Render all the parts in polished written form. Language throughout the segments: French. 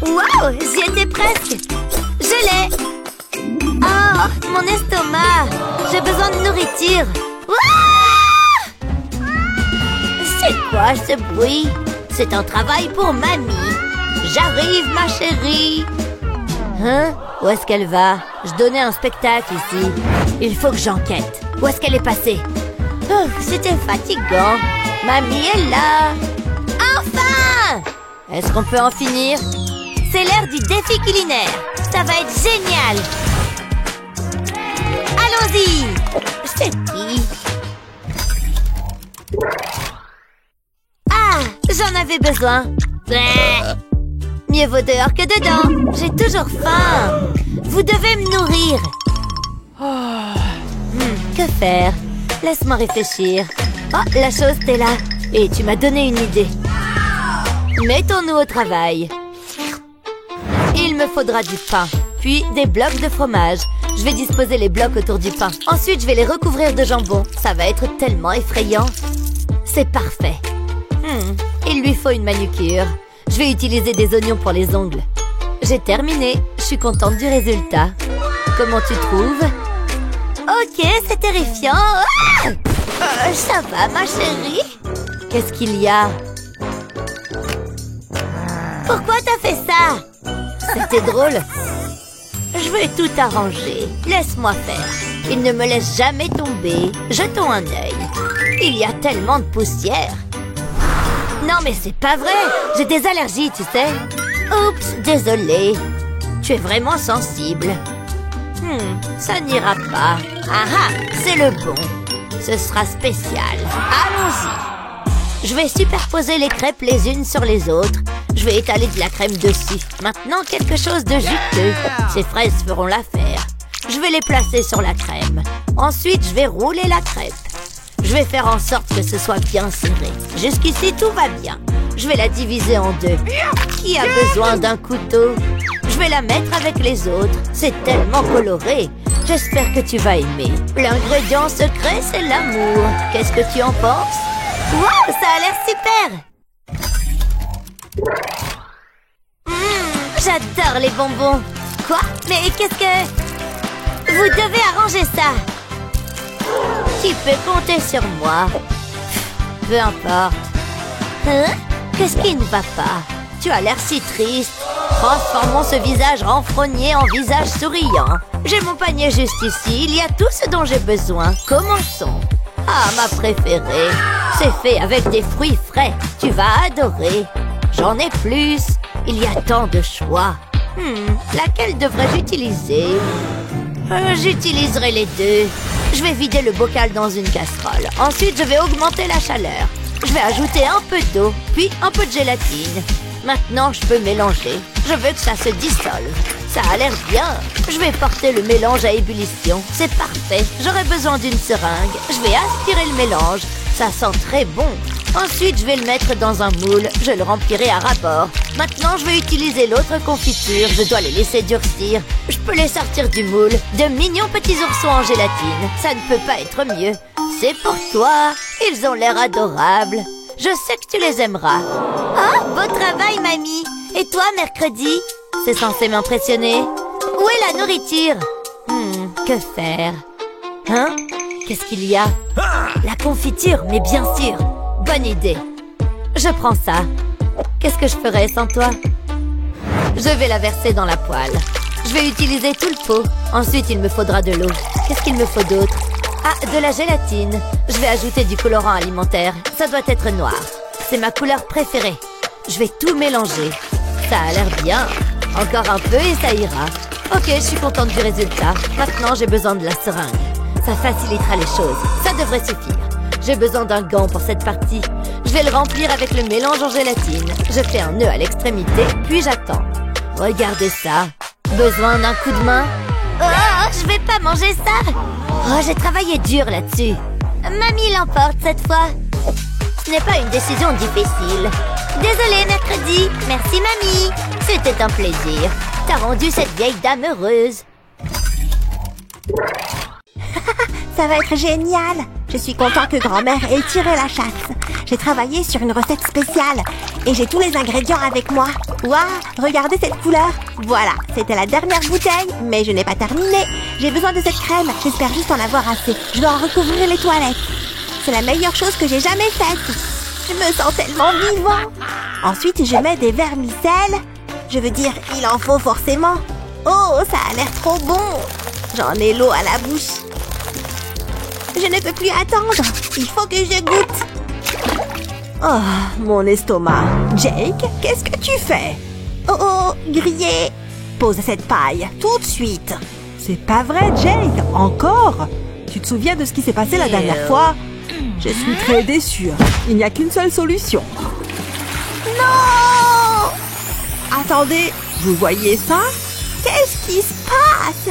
Waouh, j'y étais presque. Je l'ai. Oh, mon estomac. J'ai besoin de nourriture. Ouah! C'est quoi ce bruit? C'est un travail pour mamie. J'arrive, ma chérie. Hein? Où est-ce qu'elle va? Je donnais un spectacle ici. Il faut que j'enquête. Où est-ce qu'elle est passée? Oh, c'était fatigant. Mamie est là. Enfin! Est-ce qu'on peut en finir? C'est l'heure du défi culinaire. Ça va être génial. Allons-y. C'est qui? Ah, j'en avais besoin. Mieux vaut dehors que dedans. J'ai toujours faim. Vous devez me nourrir. Que faire? Laisse-moi réfléchir. Oh, la chose t'es là. Et tu m'as donné une idée. Mettons-nous au travail. Il me faudra du pain, puis des blocs de fromage. Je vais disposer les blocs autour du pain. Ensuite, je vais les recouvrir de jambon. Ça va être tellement effrayant. C'est parfait. Il lui faut une manucure. Je vais utiliser des oignons pour les ongles. J'ai terminé. Je suis contente du résultat. Comment tu trouves? Ok, c'est terrifiant. Ah! Ça va, ma chérie? Qu'est-ce qu'il y a? Pourquoi t'as fait ça? C'était drôle. Je vais tout arranger. Laisse-moi faire. Il ne me laisse jamais tomber. Jetons un œil. Il y a tellement de poussière. Non, mais c'est pas vrai. J'ai des allergies, tu sais. Oups, désolée. Tu es vraiment sensible. Ça n'ira pas. Ah ah, c'est le bon. Ce sera spécial. Allons-y. Je vais superposer les crêpes les unes sur les autres. Je vais étaler de la crème dessus. Maintenant, quelque chose de juteux. Ces fraises feront l'affaire. Je vais les placer sur la crème. Ensuite, je vais rouler la crêpe. Je vais faire en sorte que ce soit bien serré. Jusqu'ici, tout va bien. Je vais la diviser en deux. Qui a besoin d'un couteau? Je vais la mettre avec les autres. C'est tellement coloré. J'espère que tu vas aimer. L'ingrédient secret, c'est l'amour. Qu'est-ce que tu en penses? Wow, ça a l'air super! J'adore les bonbons. Quoi? Mais qu'est-ce que... Vous devez arranger ça. Tu peux compter sur moi. Peu importe. Hein? Qu'est-ce qui ne va pas? Tu as l'air si triste. Transformons ce visage renfrogné en visage souriant. J'ai mon panier juste ici. Il y a tout ce dont j'ai besoin. Commençons. Ah, ma préférée. C'est fait avec des fruits frais. Tu vas adorer. J'en ai plus. Il y a tant de choix. Laquelle devrais-je utiliser? J'utiliserai les deux. Je vais vider le bocal dans une casserole. Ensuite, je vais augmenter la chaleur. Je vais ajouter un peu d'eau, puis un peu de gélatine. Maintenant, je peux mélanger. Je veux que ça se dissolve. Ça a l'air bien. Je vais porter le mélange à ébullition. C'est parfait. J'aurai besoin d'une seringue. Je vais aspirer le mélange. Ça sent très bon. Ensuite, je vais le mettre dans un moule. Je le remplirai à ras-bord. Maintenant, je vais utiliser l'autre confiture. Je dois les laisser durcir. Je peux les sortir du moule. De mignons petits oursons en gélatine. Ça ne peut pas être mieux. C'est pour toi. Ils ont l'air adorables. Je sais que tu les aimeras. Oh, beau travail, mamie. Et toi, mercredi? C'est censé m'impressionner. Où est la nourriture? Que faire? Hein? Qu'est-ce qu'il y a? La confiture, mais bien sûr. Bonne idée. Je prends ça. Qu'est-ce que je ferais sans toi? Je vais la verser dans la poêle. Je vais utiliser tout le pot. Ensuite, il me faudra de l'eau. Qu'est-ce qu'il me faut d'autre? Ah, de la gélatine. Je vais ajouter du colorant alimentaire. Ça doit être noir. C'est ma couleur préférée. Je vais tout mélanger. Ça a l'air bien. Encore un peu et ça ira. Ok, je suis contente du résultat. Maintenant, j'ai besoin de la seringue. Ça facilitera les choses. Ça devrait suffire. J'ai besoin d'un gant pour cette partie. Je vais le remplir avec le mélange en gélatine. Je fais un nœud à l'extrémité, puis j'attends. Regardez ça. Besoin d'un coup de main? Oh, je vais pas manger ça. Oh, j'ai travaillé dur là-dessus. Mamie l'emporte cette fois. Ce n'est pas une décision difficile. Désolée, mercredi. Merci, mamie. C'était un plaisir. T'as rendu cette vieille dame heureuse. Ça va être génial. Je suis content que grand-mère ait tiré la chasse. J'ai travaillé sur une recette spéciale et j'ai tous les ingrédients avec moi. Waouh, regardez cette couleur. Voilà, c'était la dernière bouteille, mais je n'ai pas terminé. J'ai besoin de cette crème. J'espère juste en avoir assez. Je dois en recouvrir les toilettes. C'est la meilleure chose que j'ai jamais faite. Je me sens tellement vivant. Ensuite, je mets des vermicelles. Je veux dire, il en faut forcément. Oh, ça a l'air trop bon. J'en ai l'eau à la bouche. Je ne peux plus attendre. Il faut que je goûte. Oh, mon estomac. Jake, qu'est-ce que tu fais? Oh, grillé. Pose cette paille, tout de suite. C'est pas vrai, Jake. Encore? Tu te souviens de ce qui s'est passé la dernière fois? Je suis très déçue. Il n'y a qu'une seule solution. Non! Attendez, vous voyez ça? Qu'est-ce qui se passe?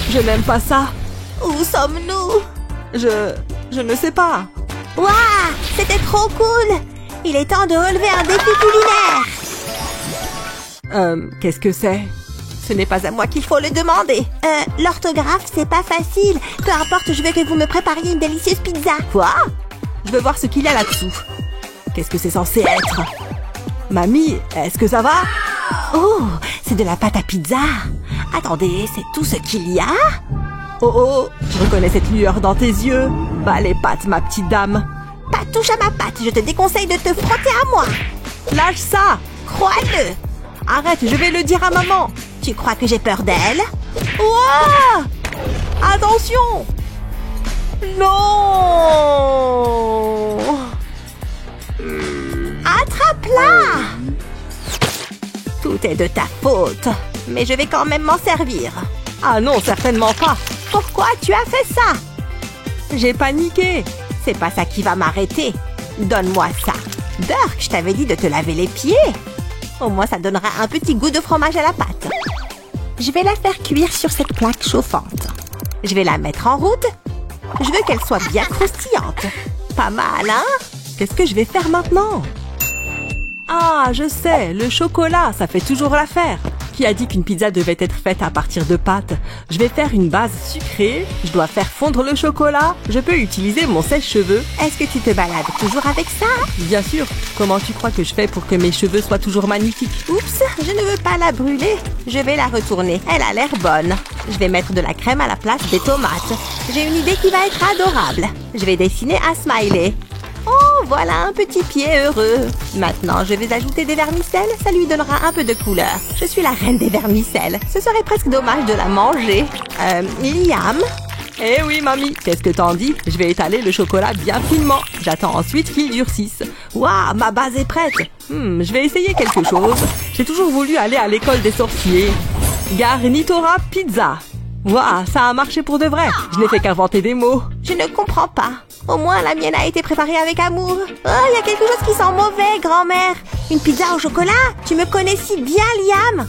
Je n'aime pas ça. Où sommes-nous? Je ne sais pas. Waouh! C'était trop cool! Il est temps de relever un défi culinaire! Qu'est-ce que c'est? Ce n'est pas à moi qu'il faut le demander. L'orthographe, c'est pas facile. Peu importe, je veux que vous me prépariez une délicieuse pizza. Quoi? Je veux voir ce qu'il y a là-dessous. Qu'est-ce que c'est censé être? Mamie, est-ce que ça va? Oh, c'est de la pâte à pizza. Attendez, c'est tout ce qu'il y a? Oh, je reconnais cette lueur dans tes yeux. Bah les pattes, ma petite dame. Pas touche à ma patte, je te déconseille de te frotter à moi. Lâche ça! Crois-le. Arrête, je vais le dire à maman. Tu crois que j'ai peur d'elle? Ouah! Attention! Non! Attrape-la! Tout est de ta faute. Mais je vais quand même m'en servir. Ah non, certainement pas. Pourquoi tu as fait ça? J'ai paniqué. C'est pas ça qui va m'arrêter. Donne-moi ça. Dirk, je t'avais dit de te laver les pieds. Au moins, ça donnera un petit goût de fromage à la pâte. Je vais la faire cuire sur cette plaque chauffante. Je vais la mettre en route. Je veux qu'elle soit bien croustillante. Pas mal, hein? Qu'est-ce que je vais faire maintenant? Ah, je sais, le chocolat, ça fait toujours l'affaire. Qui a dit qu'une pizza devait être faite à partir de pâtes? Je vais faire une base sucrée, je dois faire fondre le chocolat, je peux utiliser mon sèche-cheveux. Est-ce que tu te balades toujours avec ça? Bien sûr. Comment tu crois que je fais pour que mes cheveux soient toujours magnifiques? Oups, je ne veux pas la brûler. Je vais la retourner, elle a l'air bonne. Je vais mettre de la crème à la place des tomates. J'ai une idée qui va être adorable. Je vais dessiner un smiley. Oh, voilà un petit pied heureux. Maintenant, je vais ajouter des vermicelles. Ça lui donnera un peu de couleur. Je suis la reine des vermicelles. Ce serait presque dommage de la manger. Liam? Eh oui, mamie. Qu'est-ce que t'en dis? Je vais étaler le chocolat bien finement. J'attends ensuite qu'il durcisse. Waouh, ma base est prête. Je vais essayer quelque chose. J'ai toujours voulu aller à l'école des sorciers. Garnitura pizza. Waouh, ça a marché pour de vrai. Je n'ai fait qu'inventer des mots. Je ne comprends pas. Au moins, la mienne a été préparée avec amour. Oh, il y a quelque chose qui sent mauvais, grand-mère. Une pizza au chocolat? Tu me connais si bien, Liam.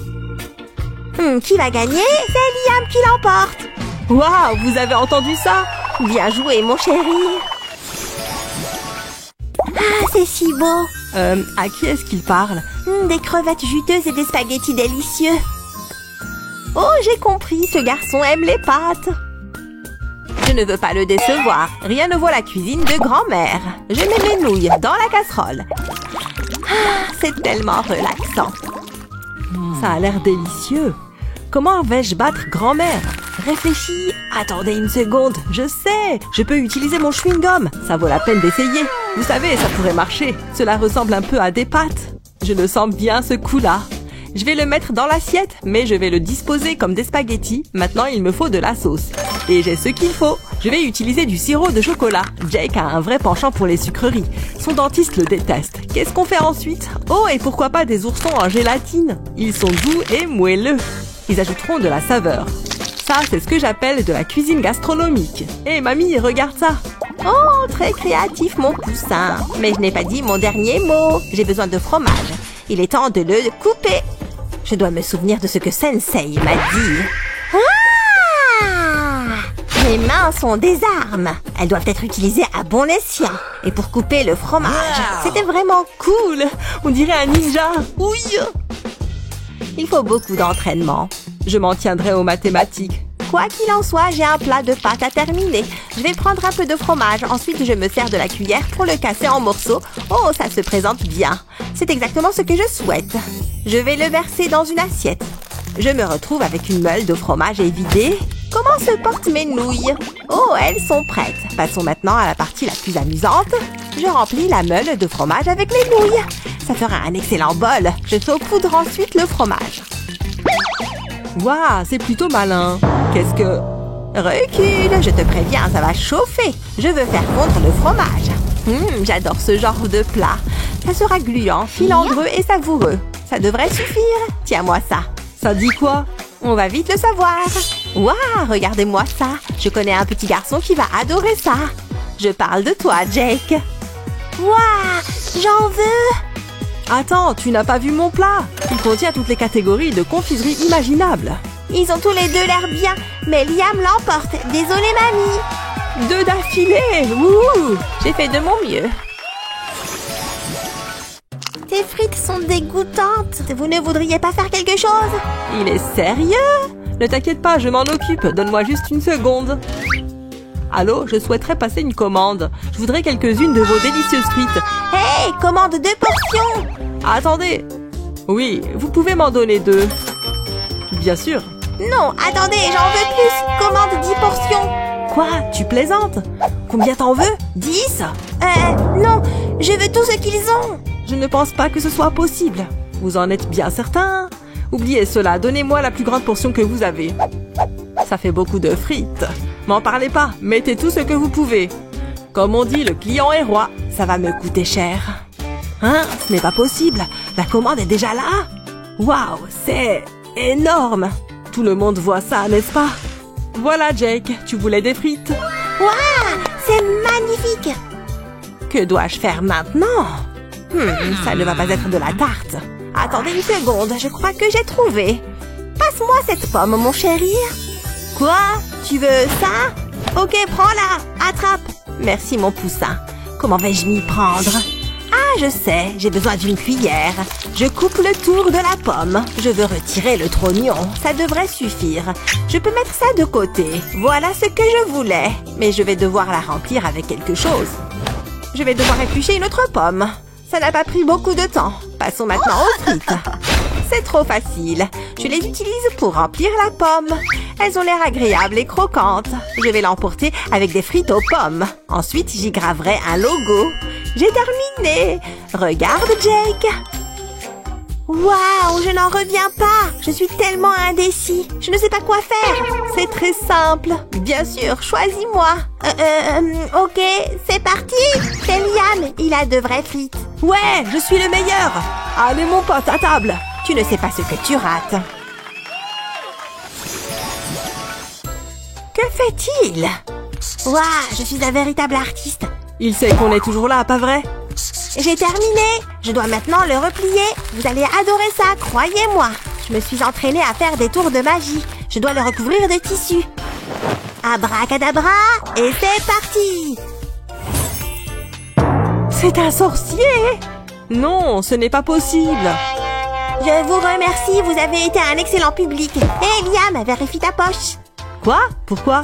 Qui va gagner? C'est Liam qui l'emporte. Waouh, vous avez entendu ça? Bien joué, mon chéri. Ah, c'est si beau. À qui est-ce qu'il parle? Des crevettes juteuses et des spaghettis délicieux. Oh, j'ai compris, ce garçon aime les pâtes. Je ne veux pas le décevoir. Rien ne vaut la cuisine de grand-mère. Je mets mes nouilles dans la casserole. Ah, c'est tellement relaxant. Ça a l'air délicieux. Comment vais-je battre grand-mère? Réfléchis. Attendez une seconde. Je sais. Je peux utiliser mon chewing-gum. Ça vaut la peine d'essayer. Vous savez, ça pourrait marcher. Cela ressemble un peu à des pâtes. Je le sens bien, ce coup-là. Je vais le mettre dans l'assiette, mais je vais le disposer comme des spaghettis. Maintenant, il me faut de la sauce. Et j'ai ce qu'il faut. Je vais utiliser du sirop de chocolat. Jake a un vrai penchant pour les sucreries. Son dentiste le déteste. Qu'est-ce qu'on fait ensuite? Oh, et pourquoi pas des oursons en gélatine? Ils sont doux et moelleux. Ils ajouteront de la saveur. Ça, c'est ce que j'appelle de la cuisine gastronomique. Hé, mamie, regarde ça. Oh, très créatif, mon poussin. Mais je n'ai pas dit mon dernier mot. J'ai besoin de fromage. Il est temps de le couper. Je dois me souvenir de ce que Sensei m'a dit. Ah! Mes mains sont des armes. Elles doivent être utilisées à bon escient. Et pour couper le fromage, c'était vraiment cool. On dirait un ninja. Oui. Il faut beaucoup d'entraînement. Je m'en tiendrai aux mathématiques. Quoi qu'il en soit, j'ai un plat de pâtes à terminer. Je vais prendre un peu de fromage. Ensuite, je me sers de la cuillère pour le casser en morceaux. Oh, ça se présente bien. C'est exactement ce que je souhaite. Je vais le verser dans une assiette. Je me retrouve avec une meule de fromage évidée. Comment se portent mes nouilles? Oh, elles sont prêtes. Passons maintenant à la partie la plus amusante. Je remplis la meule de fromage avec mes nouilles. Ça fera un excellent bol. Je saupoudre ensuite le fromage. Waouh, c'est plutôt malin. Qu'est-ce que... Recule, je te préviens, ça va chauffer. Je veux faire fondre le fromage. J'adore ce genre de plat. Ça sera gluant, filandreux et savoureux. Ça devrait suffire. Tiens-moi ça. Ça dit quoi? On va vite le savoir. Waouh, regardez-moi ça. Je connais un petit garçon qui va adorer ça. Je parle de toi, Jake. Waouh, j'en veux. Attends, tu n'as pas vu mon plat? Il contient toutes les catégories de confiserie imaginables. Ils ont tous les deux l'air bien, mais Liam l'emporte. Désolée, mamie. 2 d'affilée. Wouhou! J'ai fait de mon mieux. Tes frites sont dégoûtantes. Vous ne voudriez pas faire quelque chose? Il est sérieux? Ne t'inquiète pas, je m'en occupe. Donne-moi juste une seconde. Allô, je souhaiterais passer une commande. Je voudrais quelques-unes de vos délicieuses frites. Hey, commande 2 portions. Attendez. Oui, vous pouvez m'en donner 2. Bien sûr. Non, attendez, j'en veux plus. Commande 10 portions. Quoi? Tu plaisantes? Combien t'en veux? 10? Non, je veux tout ce qu'ils ont. Je ne pense pas que ce soit possible. Vous en êtes bien certain? Oubliez cela, donnez-moi la plus grande portion que vous avez. Ça fait beaucoup de frites. M'en parlez pas, mettez tout ce que vous pouvez. Comme on dit, le client est roi. Ça va me coûter cher. Hein? Ce n'est pas possible. La commande est déjà là? Waouh, c'est énorme. Tout le monde voit ça, n'est-ce pas? Voilà, Jake, tu voulais des frites? Waouh, c'est magnifique. Que dois-je faire maintenant? Ça ne va pas être de la tarte. Attendez une seconde, je crois que j'ai trouvé. Passe-moi cette pomme, mon chéri. Quoi? Tu veux ça? Ok, prends-la, attrape. Merci, mon poussin. Comment vais-je m'y prendre? Ah, je sais, j'ai besoin d'une cuillère. Je coupe le tour de la pomme. Je veux retirer le trognon. Ça devrait suffire. Je peux mettre ça de côté. Voilà ce que je voulais. Mais je vais devoir la remplir avec quelque chose. Je vais devoir éplucher une autre pomme. Ça n'a pas pris beaucoup de temps. Passons maintenant aux frites. C'est trop facile. Je les utilise pour remplir la pomme. Elles ont l'air agréables et croquantes. Je vais l'emporter avec des frites aux pommes. Ensuite, j'y graverai un logo. J'ai terminé. Regarde, Jake. Waouh, je n'en reviens pas. Je suis tellement indécis. Je ne sais pas quoi faire. C'est très simple. Bien sûr, choisis-moi. Ok, c'est parti. C'est Liam. Il a de vraies frites. Ouais, je suis le meilleur. Allez, mon pote, à table. Tu ne sais pas ce que tu rates. Que fait-il? Waouh, je suis un véritable artiste. Il sait qu'on est toujours là, pas vrai? J'ai terminé. Je dois maintenant le replier. Vous allez adorer ça, croyez-moi. Je me suis entraînée à faire des tours de magie. Je dois le recouvrir de tissu. Abracadabra, et c'est parti. C'est un sorcier? Non, ce n'est pas possible. Je vous remercie, vous avez été un excellent public. Hé, Liam, vérifie ta poche. Quoi? Pourquoi?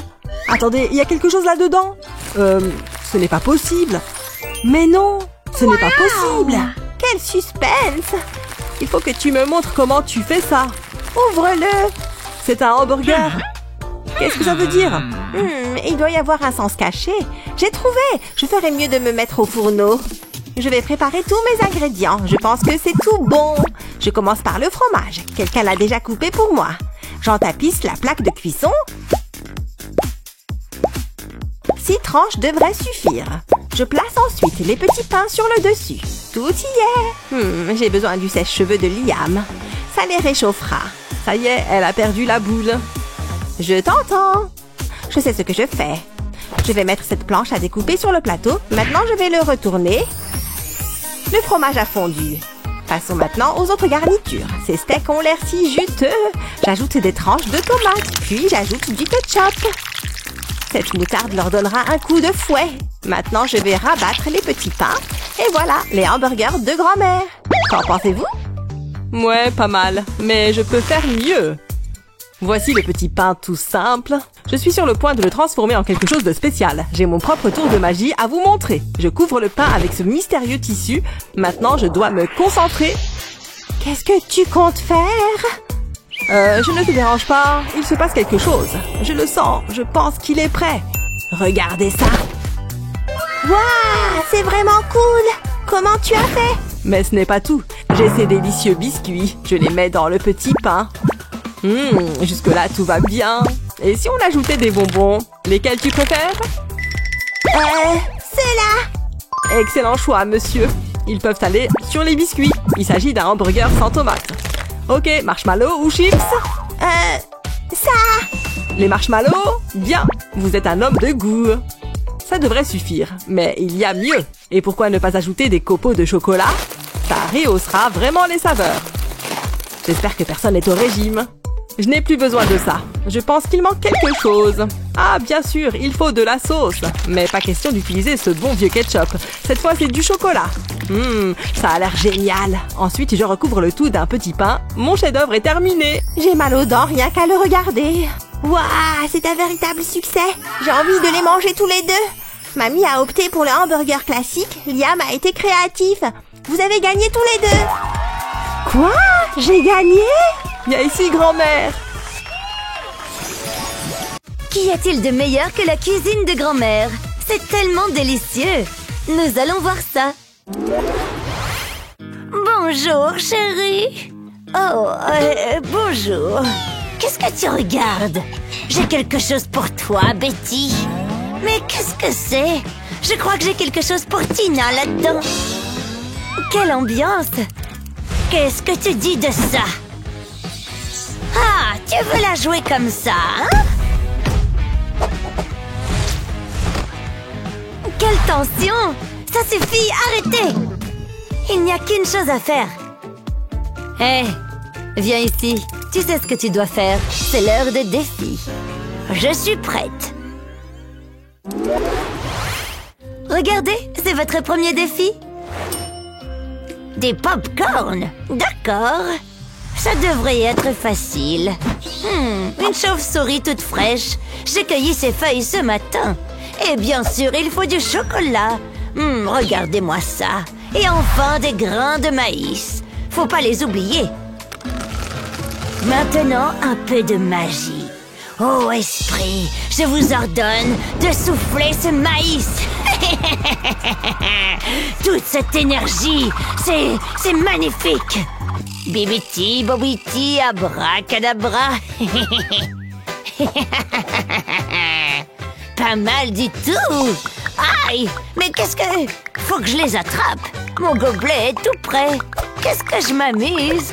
Attendez, il y a quelque chose là-dedans? Ce n'est pas possible. Mais non, ce n'est pas possible. Quel suspense. Il faut que tu me montres comment tu fais ça. Ouvre-le. C'est un hamburger. Qu'est-ce que ça veut dire? Il doit y avoir un sens caché. J'ai trouvé. Je ferais mieux de me mettre au fourneau. Je vais préparer tous mes ingrédients. Je pense que c'est tout bon. Je commence par le fromage. Quelqu'un l'a déjà coupé pour moi. J'en tapisse la plaque de cuisson. 6 tranches devraient suffire. Je place ensuite les petits pains sur le dessus. Tout y est. J'ai besoin du sèche-cheveux de Liam. Ça les réchauffera. Ça y est, elle a perdu la boule. Je t'entends. Je sais ce que je fais. Je vais mettre cette planche à découper sur le plateau. Maintenant, je vais le retourner. Le fromage a fondu. Passons maintenant aux autres garnitures. Ces steaks ont l'air si juteux. J'ajoute des tranches de tomates, puis j'ajoute du ketchup. Cette moutarde leur donnera un coup de fouet. Maintenant, je vais rabattre les petits pains. Et voilà, les hamburgers de grand-mère. Qu'en pensez-vous? Ouais, pas mal. Mais je peux faire mieux. Voici le petit pain tout simple. Je suis sur le point de le transformer en quelque chose de spécial. J'ai mon propre tour de magie à vous montrer. Je couvre le pain avec ce mystérieux tissu. Maintenant, je dois me concentrer. Qu'est-ce que tu comptes faire? Je ne te dérange pas. Il se passe quelque chose. Je le sens. Je pense qu'il est prêt. Regardez ça. Waouh, c'est vraiment cool! Comment tu as fait? Mais ce n'est pas tout. J'ai ces délicieux biscuits. Je les mets dans le petit pain. Jusque-là, tout va bien. Et si on ajoutait des bonbons? Lesquels tu préfères? Ceux-là! Excellent choix, monsieur. Ils peuvent aller sur les biscuits. Il s'agit d'un hamburger sans tomate. Ok, marshmallow ou chips? Ça! Les marshmallows? Bien, vous êtes un homme de goût. Ça devrait suffire, mais il y a mieux. Et pourquoi ne pas ajouter des copeaux de chocolat? Ça rehaussera vraiment les saveurs. J'espère que personne n'est au régime. Je n'ai plus besoin de ça. Je pense qu'il manque quelque chose. Ah, bien sûr, il faut de la sauce. Mais pas question d'utiliser ce bon vieux ketchup. Cette fois, c'est du chocolat. Ça a l'air génial. Ensuite, je recouvre le tout d'un petit pain. Mon chef-d'œuvre est terminé. J'ai mal aux dents rien qu'à le regarder. Waouh, c'est un véritable succès. J'ai envie de les manger tous les deux. Mamie a opté pour le hamburger classique. Liam a été créatif. Vous avez gagné tous les deux. Quoi? J'ai gagné? Il y a ici grand-mère. Qu'y a-t-il de meilleur que la cuisine de grand-mère? C'est tellement délicieux. Nous allons voir ça. Bonjour, chérie. Oh, bonjour. Qu'est-ce que tu regardes? J'ai quelque chose pour toi, Betty. Mais qu'est-ce que c'est? Je crois que j'ai quelque chose pour Tina là-dedans. Quelle ambiance! Qu'est-ce que tu dis de ça? Ah, tu veux la jouer comme ça, hein? Quelle tension! Ça suffit, arrêtez! Il n'y a qu'une chose à faire. Hé, viens ici. Tu sais ce que tu dois faire. C'est l'heure de défi. Je suis prête. Regardez, c'est votre premier défi. Des pop-corn. D'accord. Ça devrait être facile. Une chauve-souris toute fraîche. J'ai cueilli ses feuilles ce matin. Et bien sûr, il faut du chocolat. Regardez-moi ça. Et enfin, des grains de maïs. Faut pas les oublier. Maintenant, un peu de magie. Oh, esprit, je vous ordonne de souffler ce maïs. Toute cette énergie, c'est magnifique. Bibiti, bobiti, abracadabra. Pas mal du tout. Aïe, mais qu'est-ce que... Faut que je les attrape. Mon gobelet est tout prêt. Qu'est-ce que je m'amuse.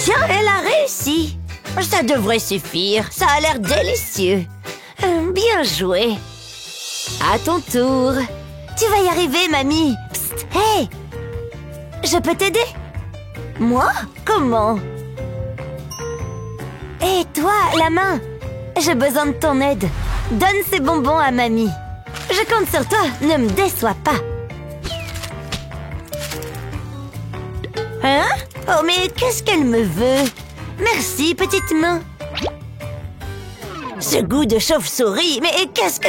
Tiens, elle a réussi. Ça devrait suffire. Ça a l'air délicieux. Bien joué. À ton tour. Tu vas y arriver, mamie. Psst, hey. Je peux t'aider? Moi? Comment? Et toi, la main? J'ai besoin de ton aide. Donne ces bonbons à mamie. Je compte sur toi. Ne me déçois pas. Hein? Oh, mais qu'est-ce qu'elle me veut? Merci, petite main. Ce goût de chauve-souris, mais qu'est-ce que...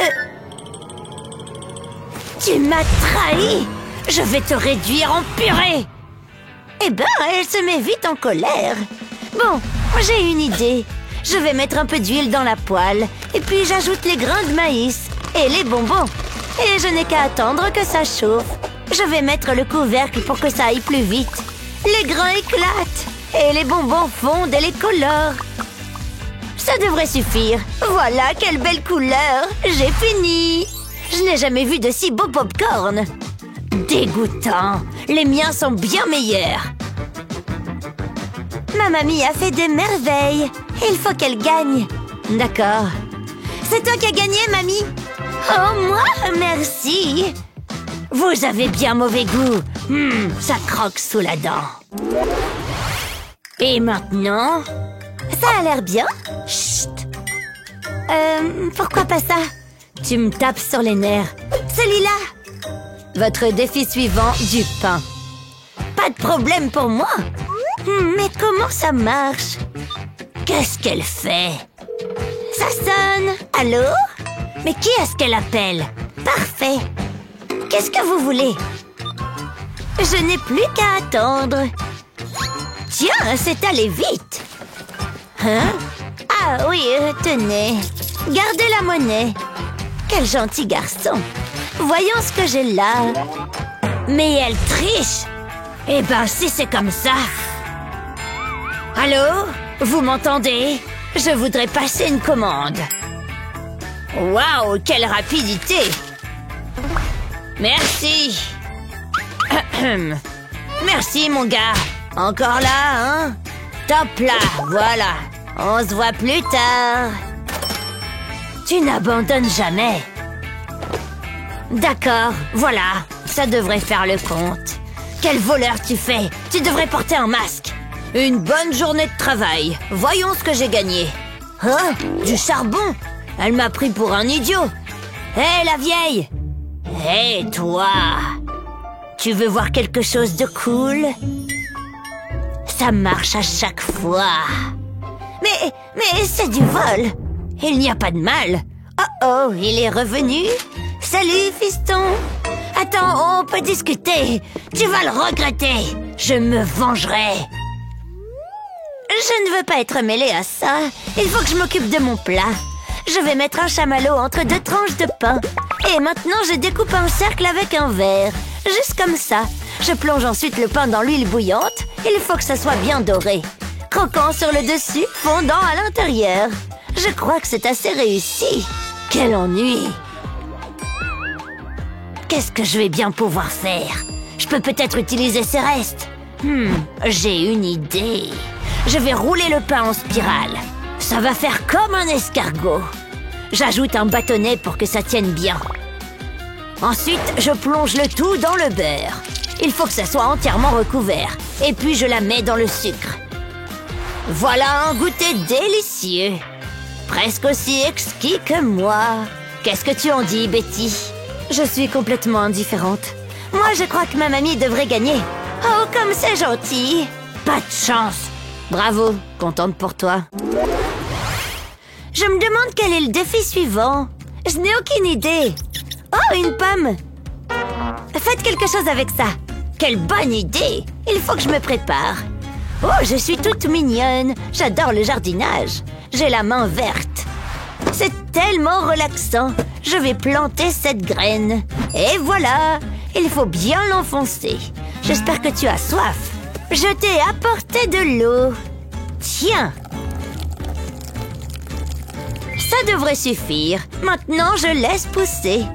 Tu m'as trahi! Je vais te réduire en purée! Eh ben, elle se met vite en colère. Bon, j'ai une idée. Je vais mettre un peu d'huile dans la poêle, et puis j'ajoute les grains de maïs et les bonbons. Et je n'ai qu'à attendre que ça chauffe. Je vais mettre le couvercle pour que ça aille plus vite. Les grains éclatent, et les bonbons fondent et les colorent. Ça devrait suffire. Voilà, quelle belle couleur. J'ai fini. Je n'ai jamais vu de si beaux pop-corn. Dégoûtant. Les miens sont bien meilleurs. Ma mamie a fait des merveilles. Il faut qu'elle gagne. D'accord. C'est toi qui as gagné, mamie. Oh, moi? Merci. Vous avez bien mauvais goût. Ça croque sous la dent. Et maintenant? Ça a l'air bien. Chut. Pourquoi pas ça? Tu me tapes sur les nerfs. Celui-là. Votre défi suivant, du pain. Pas de problème pour moi. Mais comment ça marche? Qu'est-ce qu'elle fait? Ça sonne. Allô? Mais qui est-ce qu'elle appelle? Parfait. Qu'est-ce que vous voulez? Je n'ai plus qu'à attendre. Tiens, c'est allé vite. Hein? Ah oui, tenez. Gardez la monnaie. Quel gentil garçon. Voyons ce que j'ai là. Mais elle triche. Eh ben, si c'est comme ça... Allô? Vous m'entendez? Je voudrais passer une commande. Waouh, quelle rapidité! Merci. Merci, mon gars. Encore là, hein? Top là, voilà. On se voit plus tard. Tu n'abandonnes jamais. D'accord, voilà. Ça devrait faire le compte. Quel voleur tu fais! Tu devrais porter un masque. Une bonne journée de travail. Voyons ce que j'ai gagné. Hein? Du charbon? Elle m'a pris pour un idiot. Hé, la vieille! Hé, toi! Tu veux voir quelque chose de cool? Ça marche à chaque fois. Mais c'est du vol. Il n'y a pas de mal. Oh, il est revenu. Salut, fiston. Attends, on peut discuter. Tu vas le regretter. Je me vengerai. Je ne veux pas être mêlée à ça. Il faut que je m'occupe de mon plat. Je vais mettre un chamallow entre 2 tranches de pain. Et maintenant, je découpe un cercle avec un verre. Juste comme ça. Je plonge ensuite le pain dans l'huile bouillante. Il faut que ça soit bien doré. Croquant sur le dessus, fondant à l'intérieur. Je crois que c'est assez réussi. Quel ennui! Qu'est-ce que je vais bien pouvoir faire? Je peux peut-être utiliser ces restes. J'ai une idée. Je vais rouler le pain en spirale. Ça va faire comme un escargot. J'ajoute un bâtonnet pour que ça tienne bien. Ensuite, je plonge le tout dans le beurre. Il faut que ça soit entièrement recouvert. Et puis, je la mets dans le sucre. Voilà un goûter délicieux. Presque aussi exquis que moi. Qu'est-ce que tu en dis, Betty? Je suis complètement indifférente. Moi, je crois que ma mamie devrait gagner. Oh, comme c'est gentil. Pas de chance. Bravo, contente pour toi. Je me demande quel est le défi suivant. Je n'ai aucune idée. Oh, une pomme. Faites quelque chose avec ça. Quelle bonne idée. Il faut que je me prépare. Oh, je suis toute mignonne. J'adore le jardinage. J'ai la main verte. C'est tellement relaxant. Je vais planter cette graine. Et voilà. Il faut bien l'enfoncer. J'espère que tu as soif. Je t'ai apporté de l'eau. Tiens. Ça devrait suffire. Maintenant, je laisse pousser.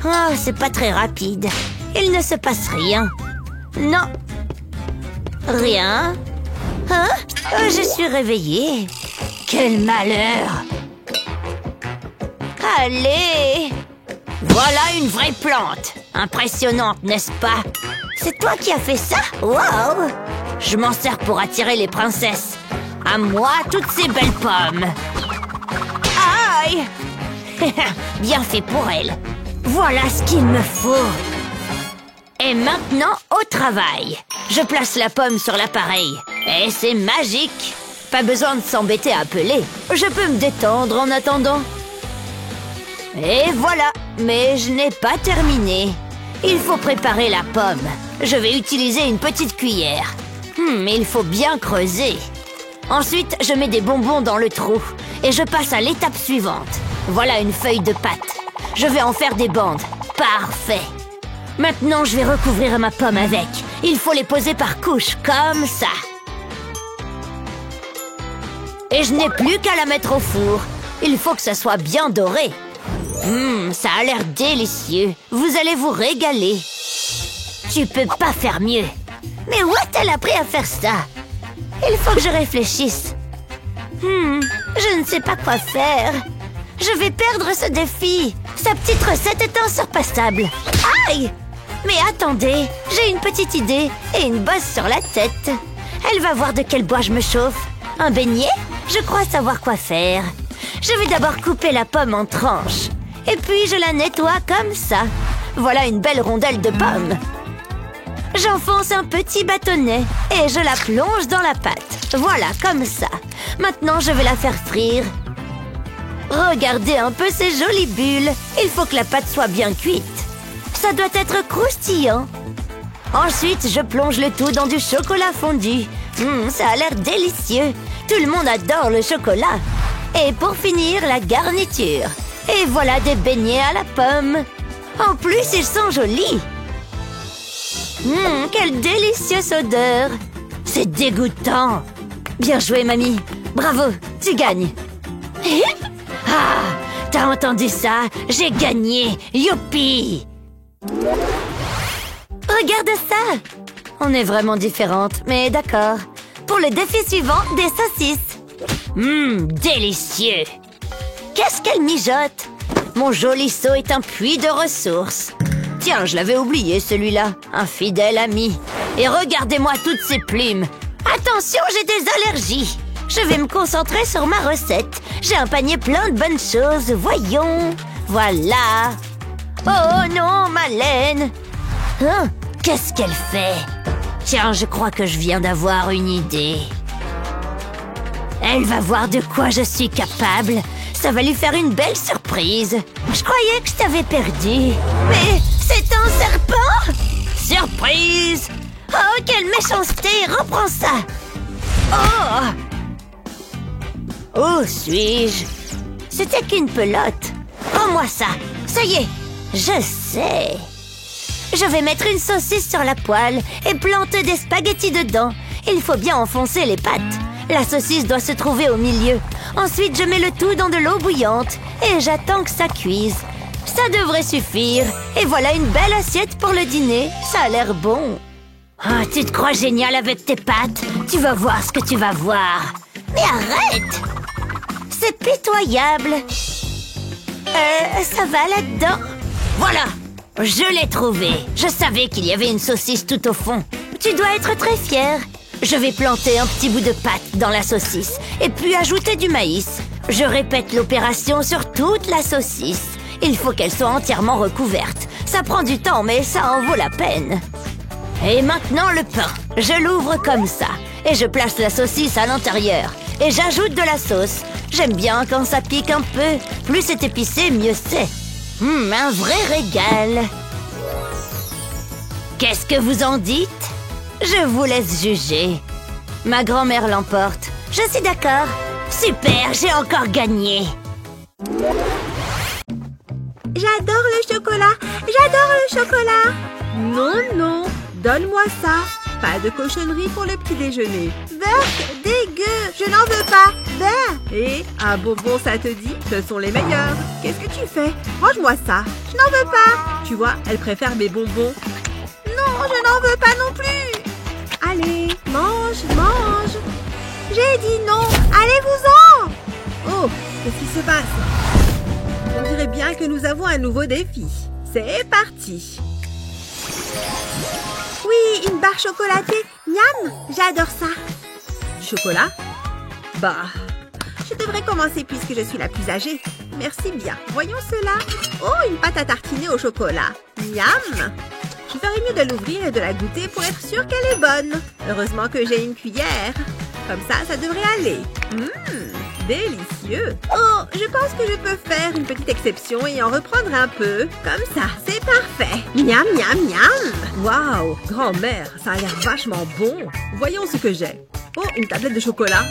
Oh, c'est pas très rapide. Il ne se passe rien. Non. Rien. Hein? Je suis réveillée. Quel malheur! Allez! Voilà une vraie plante. Impressionnante, n'est-ce pas? C'est toi qui as fait ça? Wow! Je m'en sers pour attirer les princesses. À moi, toutes ces belles pommes. Aïe! Bien fait pour elle. Voilà ce qu'il me faut. Et maintenant, au travail. Je place la pomme sur l'appareil. Et c'est magique. Pas besoin de s'embêter à peler. Je peux me détendre en attendant. Et voilà. Mais je n'ai pas terminé. Il faut préparer la pomme. Je vais utiliser une petite cuillère. Il faut bien creuser. Ensuite, je mets des bonbons dans le trou. Et je passe à l'étape suivante. Voilà une feuille de pâte. Je vais en faire des bandes. Parfait. Maintenant, je vais recouvrir ma pomme avec. Il faut les poser par couches, comme ça. Et je n'ai plus qu'à la mettre au four. Il faut que ça soit bien doré. Ça a l'air délicieux. Vous allez vous régaler. Tu peux pas faire mieux. Mais où a-t-elle appris à faire ça? Il faut que je réfléchisse. Je ne sais pas quoi faire. Je vais perdre ce défi. Sa petite recette est insurpassable. Aïe! Mais attendez, j'ai une petite idée et une bosse sur la tête. Elle va voir de quel bois je me chauffe. Un beignet? Je crois savoir quoi faire. Je vais d'abord couper la pomme en tranches. Et puis je la nettoie comme ça. Voilà une belle rondelle de pomme. J'enfonce un petit bâtonnet et je la plonge dans la pâte. Voilà, comme ça. Maintenant, je vais la faire frire. Regardez un peu ces jolies bulles. Il faut que la pâte soit bien cuite. Ça doit être croustillant. Ensuite, je plonge le tout dans du chocolat fondu. Ça a l'air délicieux. Tout le monde adore le chocolat. Et pour finir, la garniture. Et voilà des beignets à la pomme. En plus, ils sont jolis. Quelle délicieuse odeur. C'est dégoûtant. Bien joué, mamie. Bravo, tu gagnes. Ah, t'as entendu ça? J'ai gagné. Youpi! Regarde ça. On est vraiment différentes, mais d'accord. Pour le défi suivant, des saucisses. Délicieux. Qu'est-ce qu'elle mijote? Mon joli seau est un puits de ressources. Tiens, je l'avais oublié celui-là. Un fidèle ami. Et regardez-moi toutes ces plumes. Attention, j'ai des allergies. Je vais me concentrer sur ma recette. J'ai un panier plein de bonnes choses. Voyons. Voilà. Oh non, ma laine. Hein? Qu'est-ce qu'elle fait? Tiens, je crois que je viens d'avoir une idée. Elle va voir de quoi je suis capable. Ça va lui faire une belle surprise. Je croyais que je t'avais perdu. Mais c'est un serpent? Surprise! Oh, quelle méchanceté! Reprends ça! Oh! Où suis-je? C'était qu'une pelote. Rends-moi ça. Ça y est, je sais. Je vais mettre une saucisse sur la poêle et planter des spaghettis dedans. Il faut bien enfoncer les pâtes. La saucisse doit se trouver au milieu. Ensuite, je mets le tout dans de l'eau bouillante et j'attends que ça cuise. Ça devrait suffire. Et voilà une belle assiette pour le dîner. Ça a l'air bon. Oh, tu te crois génial avec tes pâtes? Tu vas voir ce que tu vas voir. Mais arrête! C'est pitoyable. Ça va là-dedans? Voilà! Je l'ai trouvé. Je savais qu'il y avait une saucisse tout au fond. Tu dois être très fier. Je vais planter un petit bout de pâte dans la saucisse et puis ajouter du maïs. Je répète l'opération sur toute la saucisse. Il faut qu'elle soit entièrement recouverte. Ça prend du temps, mais ça en vaut la peine. Et maintenant le pain. Je l'ouvre comme ça et je place la saucisse à l'intérieur. Et j'ajoute de la sauce. J'aime bien quand ça pique un peu. Plus c'est épicé, mieux c'est. Un vrai régal. Qu'est-ce que vous en dites? Je vous laisse juger. Ma grand-mère l'emporte. Je suis d'accord. Super, j'ai encore gagné. J'adore le chocolat. J'adore le chocolat. Non, non, donne-moi ça. Pas de cochonnerie pour le petit déjeuner. Burk, dégueu. Je n'en veux pas. Bah. Et un bonbon, ça te dit? Ce sont les meilleurs. Qu'est-ce que tu fais? Range-moi ça. Je n'en veux pas. Tu vois, elle préfère mes bonbons. Non, je n'en veux pas non plus. Allez, mange, mange. J'ai dit non. Allez-vous-en. Oh, qu'est-ce qui se passe? On dirait bien que nous avons un nouveau défi. C'est parti. Oui, une barre chocolatée. Miam, j'adore ça. Du chocolat? Bah, je devrais commencer puisque je suis la plus âgée. Merci bien. Voyons cela. Oh, une pâte à tartiner au chocolat. Miam. Je ferais mieux de l'ouvrir et de la goûter pour être sûre qu'elle est bonne. Heureusement que j'ai une cuillère. Comme ça devrait aller. Délicieux. Oh, je pense que je peux faire une petite exception et en reprendre un peu. Comme ça, c'est parfait. Miam, miam, miam. Waouh, grand-mère, ça a l'air vachement bon. Voyons ce que j'ai. Oh, une tablette de chocolat.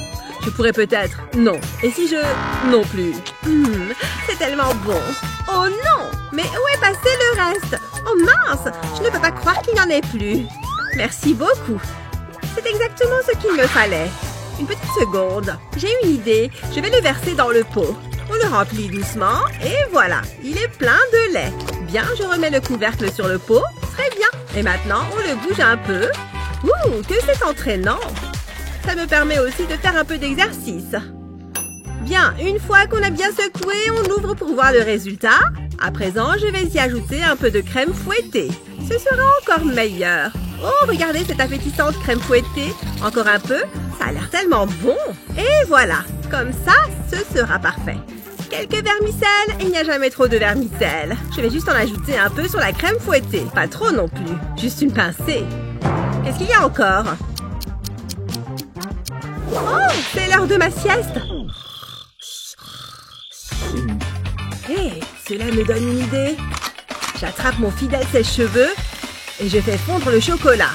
Je pourrais peut-être... Non. Et si je... Non plus. C'est tellement bon. Oh non! Mais où est passé le reste? Oh mince! Je ne peux pas croire qu'il n'y en ait plus. Merci beaucoup. C'est exactement ce qu'il me fallait. Une petite seconde. J'ai une idée. Je vais le verser dans le pot. On le remplit doucement et voilà. Il est plein de lait. Bien, je remets le couvercle sur le pot. Très bien. Et maintenant, on le bouge un peu. Ouh, que c'est entraînant. Ça me permet aussi de faire un peu d'exercice. Bien, une fois qu'on a bien secoué, on ouvre pour voir le résultat. À présent, je vais y ajouter un peu de crème fouettée. Ce sera encore meilleur. Oh, regardez cette appétissante crème fouettée. Encore un peu. Ça a l'air tellement bon. Et voilà. Comme ça, ce sera parfait. Quelques vermicelles. Il n'y a jamais trop de vermicelles. Je vais juste en ajouter un peu sur la crème fouettée. Pas trop non plus. Juste une pincée. Qu'est-ce qu'il y a encore? Oh, c'est l'heure de ma sieste. cela me donne une idée. J'attrape mon fidèle sèche-cheveux et je fais fondre le chocolat.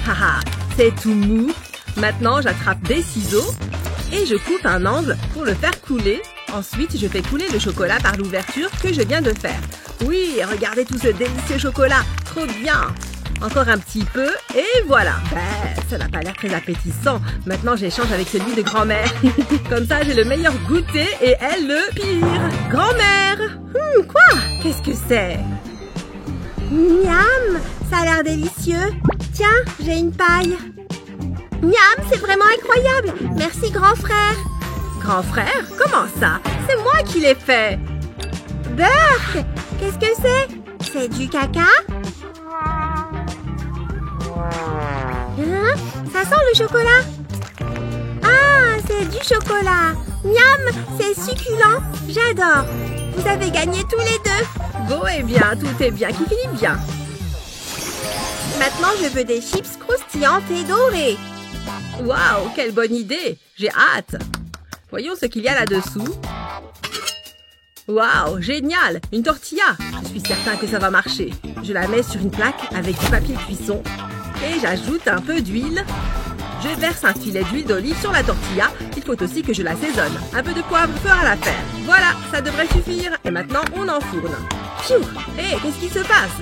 Haha, c'est tout mou. Maintenant, j'attrape des ciseaux et je coupe un angle pour le faire couler. Ensuite, je fais couler le chocolat par l'ouverture que je viens de faire. Oui, regardez tout ce délicieux chocolat. Trop bien. Encore un petit peu et voilà. Ça n'a pas l'air très appétissant. Maintenant, j'échange avec celui de grand-mère. Comme ça, j'ai le meilleur goûter et elle le pire. Grand-mère! Quoi? Qu'est-ce que c'est? Miam, ça a l'air délicieux. Tiens, j'ai une paille. Miam, c'est vraiment incroyable. Merci, grand frère. Grand frère? Comment ça? C'est moi qui l'ai fait. Burk, qu'est-ce que c'est? C'est du caca? Hein? Ça sent le chocolat. Ah, c'est du chocolat. Miam, c'est succulent. J'adore. Vous avez gagné tous les deux. Beau et bien, tout est bien qui finit bien. Maintenant, je veux des chips croustillantes et dorées. Waouh, quelle bonne idée. J'ai hâte. Voyons ce qu'il y a là-dessous. Waouh, génial. Une tortilla. Je suis certain que ça va marcher. Je la mets sur une plaque avec du papier cuisson. Et j'ajoute un peu d'huile. Je verse un filet d'huile d'olive sur la tortilla. Il faut aussi que je l'assaisonne. Un peu de poivre fera l'affaire. Voilà, ça devrait suffire. Et maintenant, on enfourne. Pfiou! Hé, qu'est-ce qui se passe?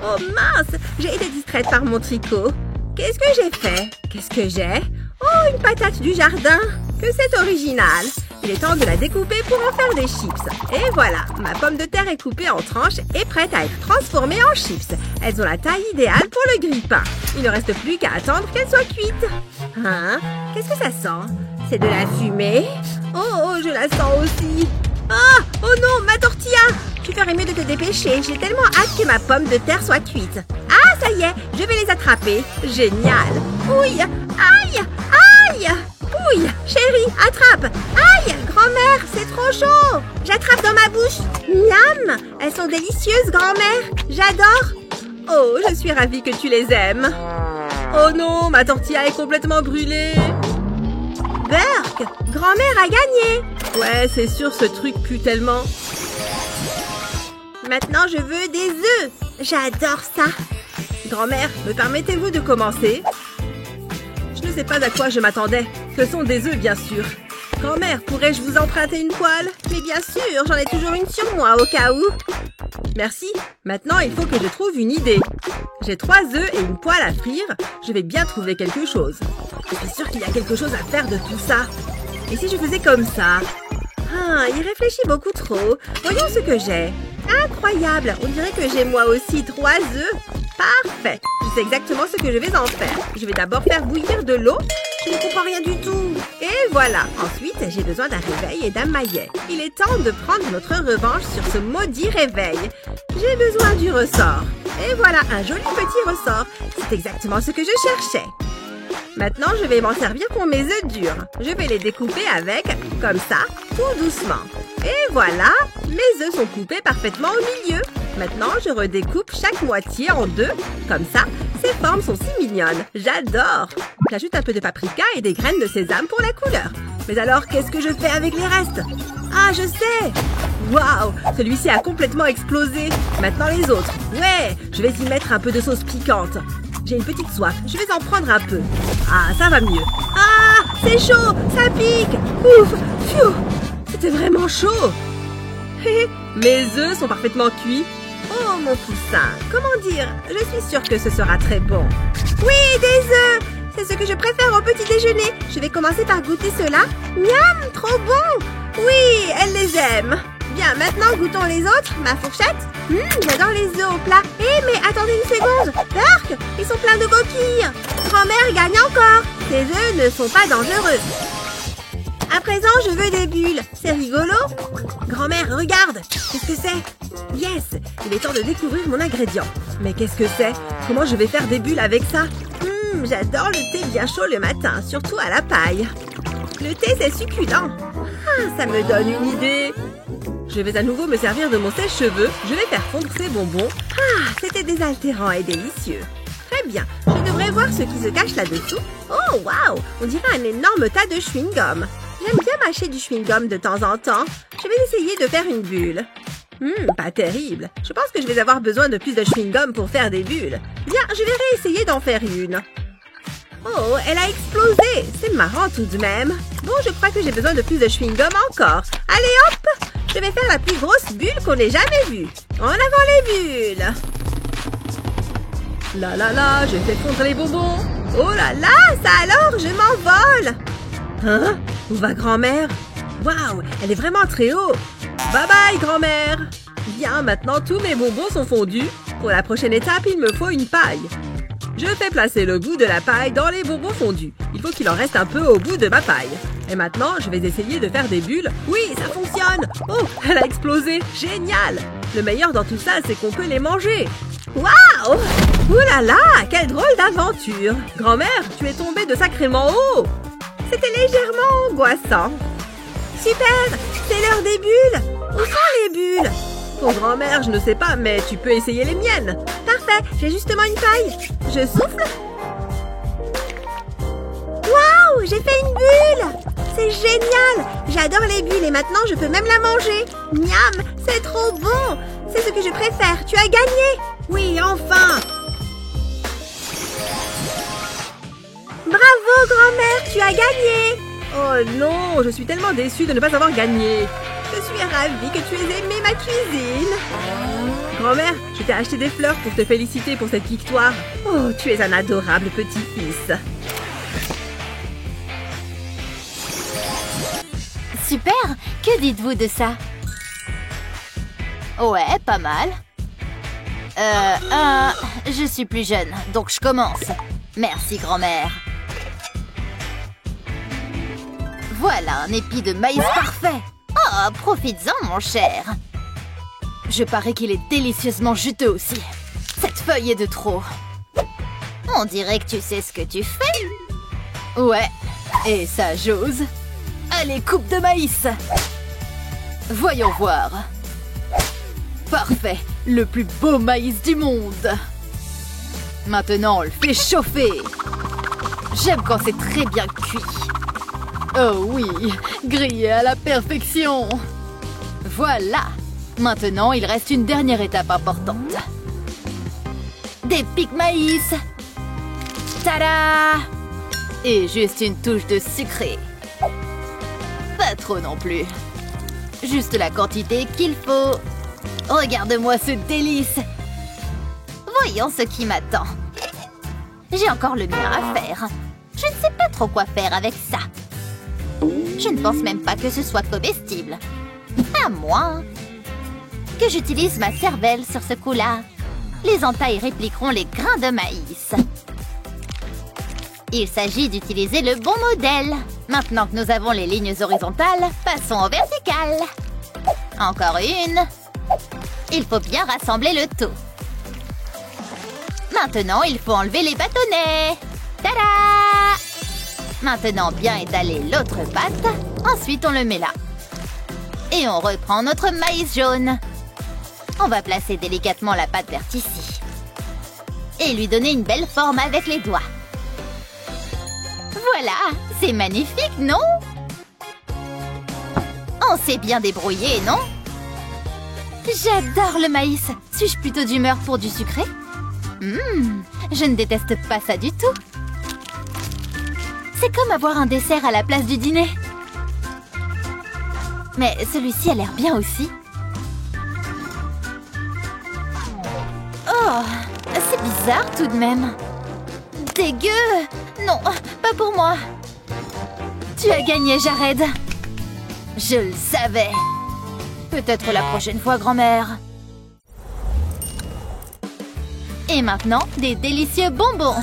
Oh mince, j'ai été distraite par mon tricot. Qu'est-ce que j'ai fait? Qu'est-ce que j'ai? Oh, une patate du jardin. Que c'est original. Il est temps de la découper pour en faire des chips. Et voilà, ma pomme de terre est coupée en tranches et prête à être transformée en chips. Elles ont la taille idéale pour le grille-pain. Il ne reste plus qu'à attendre qu'elles soient cuites. Hein? Qu'est-ce que ça sent? C'est de la fumée? Oh, je la sens aussi. Ah! Oh non, ma tortilla! Tu ferais mieux de te dépêcher. J'ai tellement hâte que ma pomme de terre soit cuite. Ah, ça y est, je vais les attraper. Génial. Ouille! Aïe! Aïe! Ouille! Chérie, attrape! Aïe! Grand-mère, c'est trop chaud! J'attrape dans ma bouche. Miam! Elles sont délicieuses, grand-mère. J'adore. Oh, je suis ravie que tu les aimes. Oh non, ma tortilla est complètement brûlée. Burk, grand-mère a gagné. Ouais, c'est sûr, ce truc pue tellement. Maintenant, je veux des œufs. J'adore ça. Grand-mère, me permettez-vous de commencer? Je ne sais pas à quoi je m'attendais. Ce sont des œufs, bien sûr. Grand-mère, pourrais-je vous emprunter une poêle? Mais bien sûr, j'en ai toujours une sur moi, au cas où. Merci. Maintenant, il faut que je trouve une idée. J'ai 3 œufs et une poêle à frire. Je vais bien trouver quelque chose. Je suis sûre qu'il y a quelque chose à faire de tout ça. Et si je faisais comme ça? Ah, il réfléchit beaucoup trop. Voyons ce que j'ai. Incroyable. On dirait que j'ai moi aussi 3 œufs. Parfait. Je sais exactement ce que je vais en faire. Je vais d'abord faire bouillir de l'eau. Je ne comprends rien du tout. Et voilà. Ensuite, j'ai besoin d'un réveil et d'un maillet. Il est temps de prendre notre revanche sur ce maudit réveil. J'ai besoin du ressort. Et voilà, un joli petit ressort. C'est exactement ce que je cherchais. Maintenant, je vais m'en servir pour mes œufs durs. Je vais les découper avec, comme ça, tout doucement. Et voilà, mes œufs sont coupés parfaitement au milieu. Maintenant, je redécoupe chaque moitié en 2. Comme ça, ces formes sont si mignonnes. J'adore. J'ajoute un peu de paprika et des graines de sésame pour la couleur. Mais alors, qu'est-ce que je fais avec les restes? Ah, je sais! Waouh! Celui-ci a complètement explosé. Maintenant, les autres. Ouais, je vais y mettre un peu de sauce piquante. J'ai une petite soif. Je vais en prendre un peu. Ah, ça va mieux. Ah, c'est chaud! Ça pique! Ouf! Pfiou! C'était vraiment chaud! Mes œufs sont parfaitement cuits. Oh, mon poussin! Comment dire? Je suis sûre que ce sera très bon. Oui, des œufs! C'est ce que je préfère au petit déjeuner. Je vais commencer par goûter cela. Miam! Trop bon! Oui, elle les aime. Bien, maintenant, goûtons les autres. Ma fourchette. J'adore les œufs au plat. Mais attendez une seconde. Burk, ils sont pleins de coquilles. Grand-mère gagne encore. Ces œufs ne sont pas dangereux. À présent, je veux des bulles. C'est rigolo. Grand-mère, regarde. Qu'est-ce que c'est? Yes, il est temps de découvrir mon ingrédient. Mais qu'est-ce que c'est? Comment je vais faire des bulles avec ça? J'adore le thé bien chaud le matin, surtout à la paille. Le thé, c'est succulent. Ah, ça me donne une idée. Je vais à nouveau me servir de mon sèche-cheveux. Je vais faire fondre ces bonbons. Ah, c'était désaltérant et délicieux. Très bien. Je devrais voir ce qui se cache là-dessous. Oh, waouh! On dirait un énorme tas de chewing-gum. J'aime bien mâcher du chewing-gum de temps en temps. Je vais essayer de faire une bulle. Pas terrible. Je pense que je vais avoir besoin de plus de chewing-gum pour faire des bulles. Bien, je vais réessayer d'en faire une. Oh, elle a explosé. C'est marrant tout de même. Bon, je crois que j'ai besoin de plus de chewing-gum encore. Allez, hop! Je vais faire la plus grosse bulle qu'on ait jamais vue. En avant les bulles. Là là là, j'ai fait fondre les bonbons. Oh là là, ça alors, je m'envole. Hein? Où va grand-mère? Waouh, elle est vraiment très haut. Bye bye, grand-mère. Bien, maintenant tous mes bonbons sont fondus. Pour la prochaine étape, il me faut une paille. Je fais placer le bout de la paille dans les bonbons fondus. Il faut qu'il en reste un peu au bout de ma paille. Et maintenant, je vais essayer de faire des bulles. Oui, ça fonctionne. Oh, elle a explosé. Génial. Le meilleur dans tout ça, c'est qu'on peut les manger. Waouh! Ouh là là, quelle drôle d'aventure. Grand-mère, tu es tombée de sacrément haut. C'était légèrement angoissant. Super! C'est l'heure des bulles! Où sont les bulles? Ton grand-mère, je ne sais pas, mais tu peux essayer les miennes. Parfait, j'ai justement une paille. Je souffle. Waouh! J'ai fait une bulle! C'est génial! J'adore les bulles et maintenant je peux même la manger. Miam! C'est trop bon! C'est ce que je préfère. Tu as gagné! Oui, enfin! Bravo, grand-mère! Tu as gagné! Oh non, je suis tellement déçue de ne pas avoir gagné. Je suis ravie que tu aies aimé ma cuisine. Grand-mère, je t'ai acheté des fleurs pour te féliciter pour cette victoire. Oh, tu es un adorable petit-fils. Super! Que dites-vous de ça? Ouais, pas mal. Je suis plus jeune, donc je commence. Merci, grand-mère. Voilà un épi de maïs parfait. Oh, profites-en, mon cher. Je parie qu'il est délicieusement juteux aussi. Cette feuille est de trop. On dirait que tu sais ce que tu fais. Ouais, et ça j'ose. Allez, coupe de maïs. Voyons voir. Parfait, le plus beau maïs du monde. Maintenant, on le fait chauffer. J'aime quand c'est très bien cuit. Oh oui, grillé à la perfection. Voilà. Maintenant, il reste une dernière étape importante. Des pics maïs. Tada! Et juste une touche de sucré. Pas trop non plus. Juste la quantité qu'il faut. Regarde-moi ce délice. Voyons ce qui m'attend. J'ai encore le mien à faire. Je ne sais pas trop quoi faire avec ça. Je ne pense même pas que ce soit comestible. À moins que j'utilise ma cervelle sur ce coup-là. Les entailles répliqueront les grains de maïs. Il s'agit d'utiliser le bon modèle. Maintenant que nous avons les lignes horizontales, passons aux verticales. Encore une. Il faut bien rassembler le tout. Maintenant, il faut enlever les bâtonnets. Tada! Maintenant, bien étaler l'autre pâte. Ensuite, on le met là. Et on reprend notre maïs jaune. On va placer délicatement la pâte verte ici. Et lui donner une belle forme avec les doigts. Voilà, c'est magnifique, non? On s'est bien débrouillé, non? J'adore le maïs. Suis-je plutôt d'humeur pour du sucré? Je ne déteste pas ça du tout. C'est comme avoir un dessert à la place du dîner. Mais celui-ci a l'air bien aussi. Oh, c'est bizarre tout de même. Dégueu! Non, pas pour moi. Tu as gagné, Jared. Je le savais. Peut-être la prochaine fois, grand-mère. Et maintenant, des délicieux bonbons.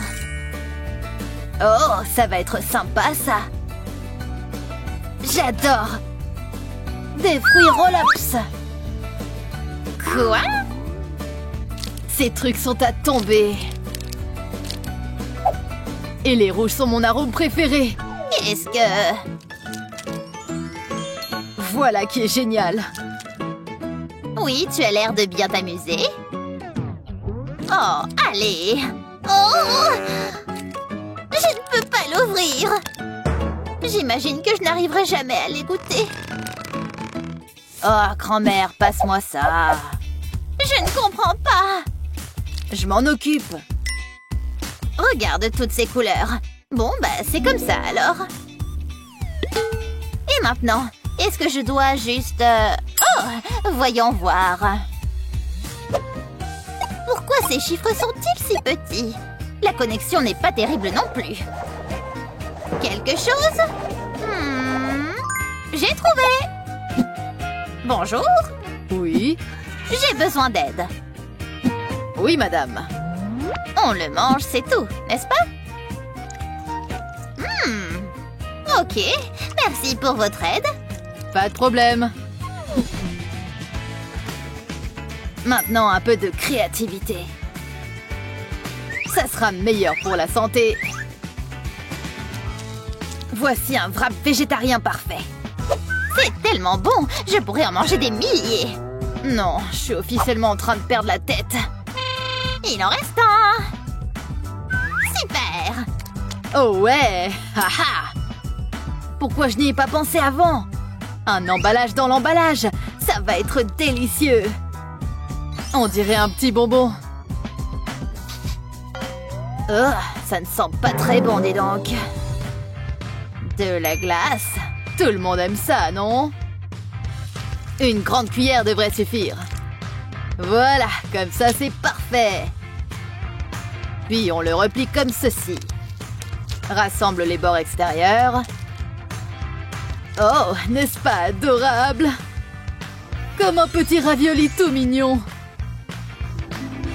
Oh, ça va être sympa, ça. J'adore. Des fruits roll-ups. Quoi? Ces trucs sont à tomber. Et les rouges sont mon arôme préféré. Qu'est-ce que... Voilà qui est génial. Oui, tu as l'air de bien t'amuser. Oh, allez. Oh! Je ne peux pas l'ouvrir. J'imagine que je n'arriverai jamais à les goûter. Oh, grand-mère, passe-moi ça. Je ne comprends pas. Je m'en occupe. Regarde toutes ces couleurs. Bon, bah, c'est comme ça, alors. Et maintenant, est-ce que je dois juste... Oh, voyons voir. Pourquoi ces chiffres sont-ils si petits? La connexion n'est pas terrible non plus. Quelque chose? J'ai trouvé. Bonjour. Oui? J'ai besoin d'aide. Oui, madame. On le mange, c'est tout, n'est-ce pas? Ok, merci pour votre aide. Pas de problème. Maintenant, un peu de créativité. Ça sera meilleur pour la santé. Voici un wrap végétarien parfait. C'est tellement bon, je pourrais en manger des milliers. Non, je suis officiellement en train de perdre la tête. Il en reste un. Super. Oh ouais. Haha. Pourquoi je n'y ai pas pensé avant? Un emballage dans l'emballage. Ça va être délicieux. On dirait un petit bonbon. Oh, ça ne sent pas très bon, dis donc. De la glace. Tout le monde aime ça, non? Une grande cuillère devrait suffire. Voilà, comme ça c'est parfait. Puis on le replie comme ceci. Rassemble les bords extérieurs. Oh, n'est-ce pas adorable? Comme un petit ravioli tout mignon.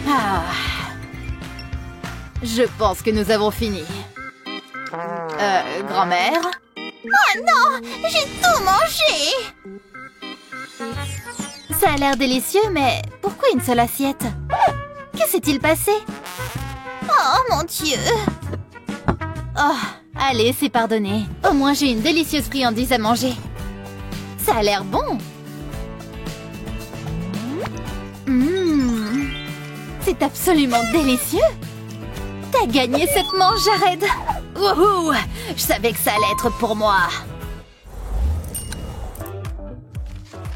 Ah. Je pense que nous avons fini. Grand-mère? Oh non, j'ai tout mangé. Ça a l'air délicieux, mais pourquoi une seule assiette? Que s'est-il passé? Oh mon Dieu. Oh, allez, c'est pardonné. Au moins, j'ai une délicieuse friandise à manger. Ça a l'air bon. C'est absolument délicieux. T'as gagné cette manche, Jared. Wouhou! Je savais que ça allait être pour moi.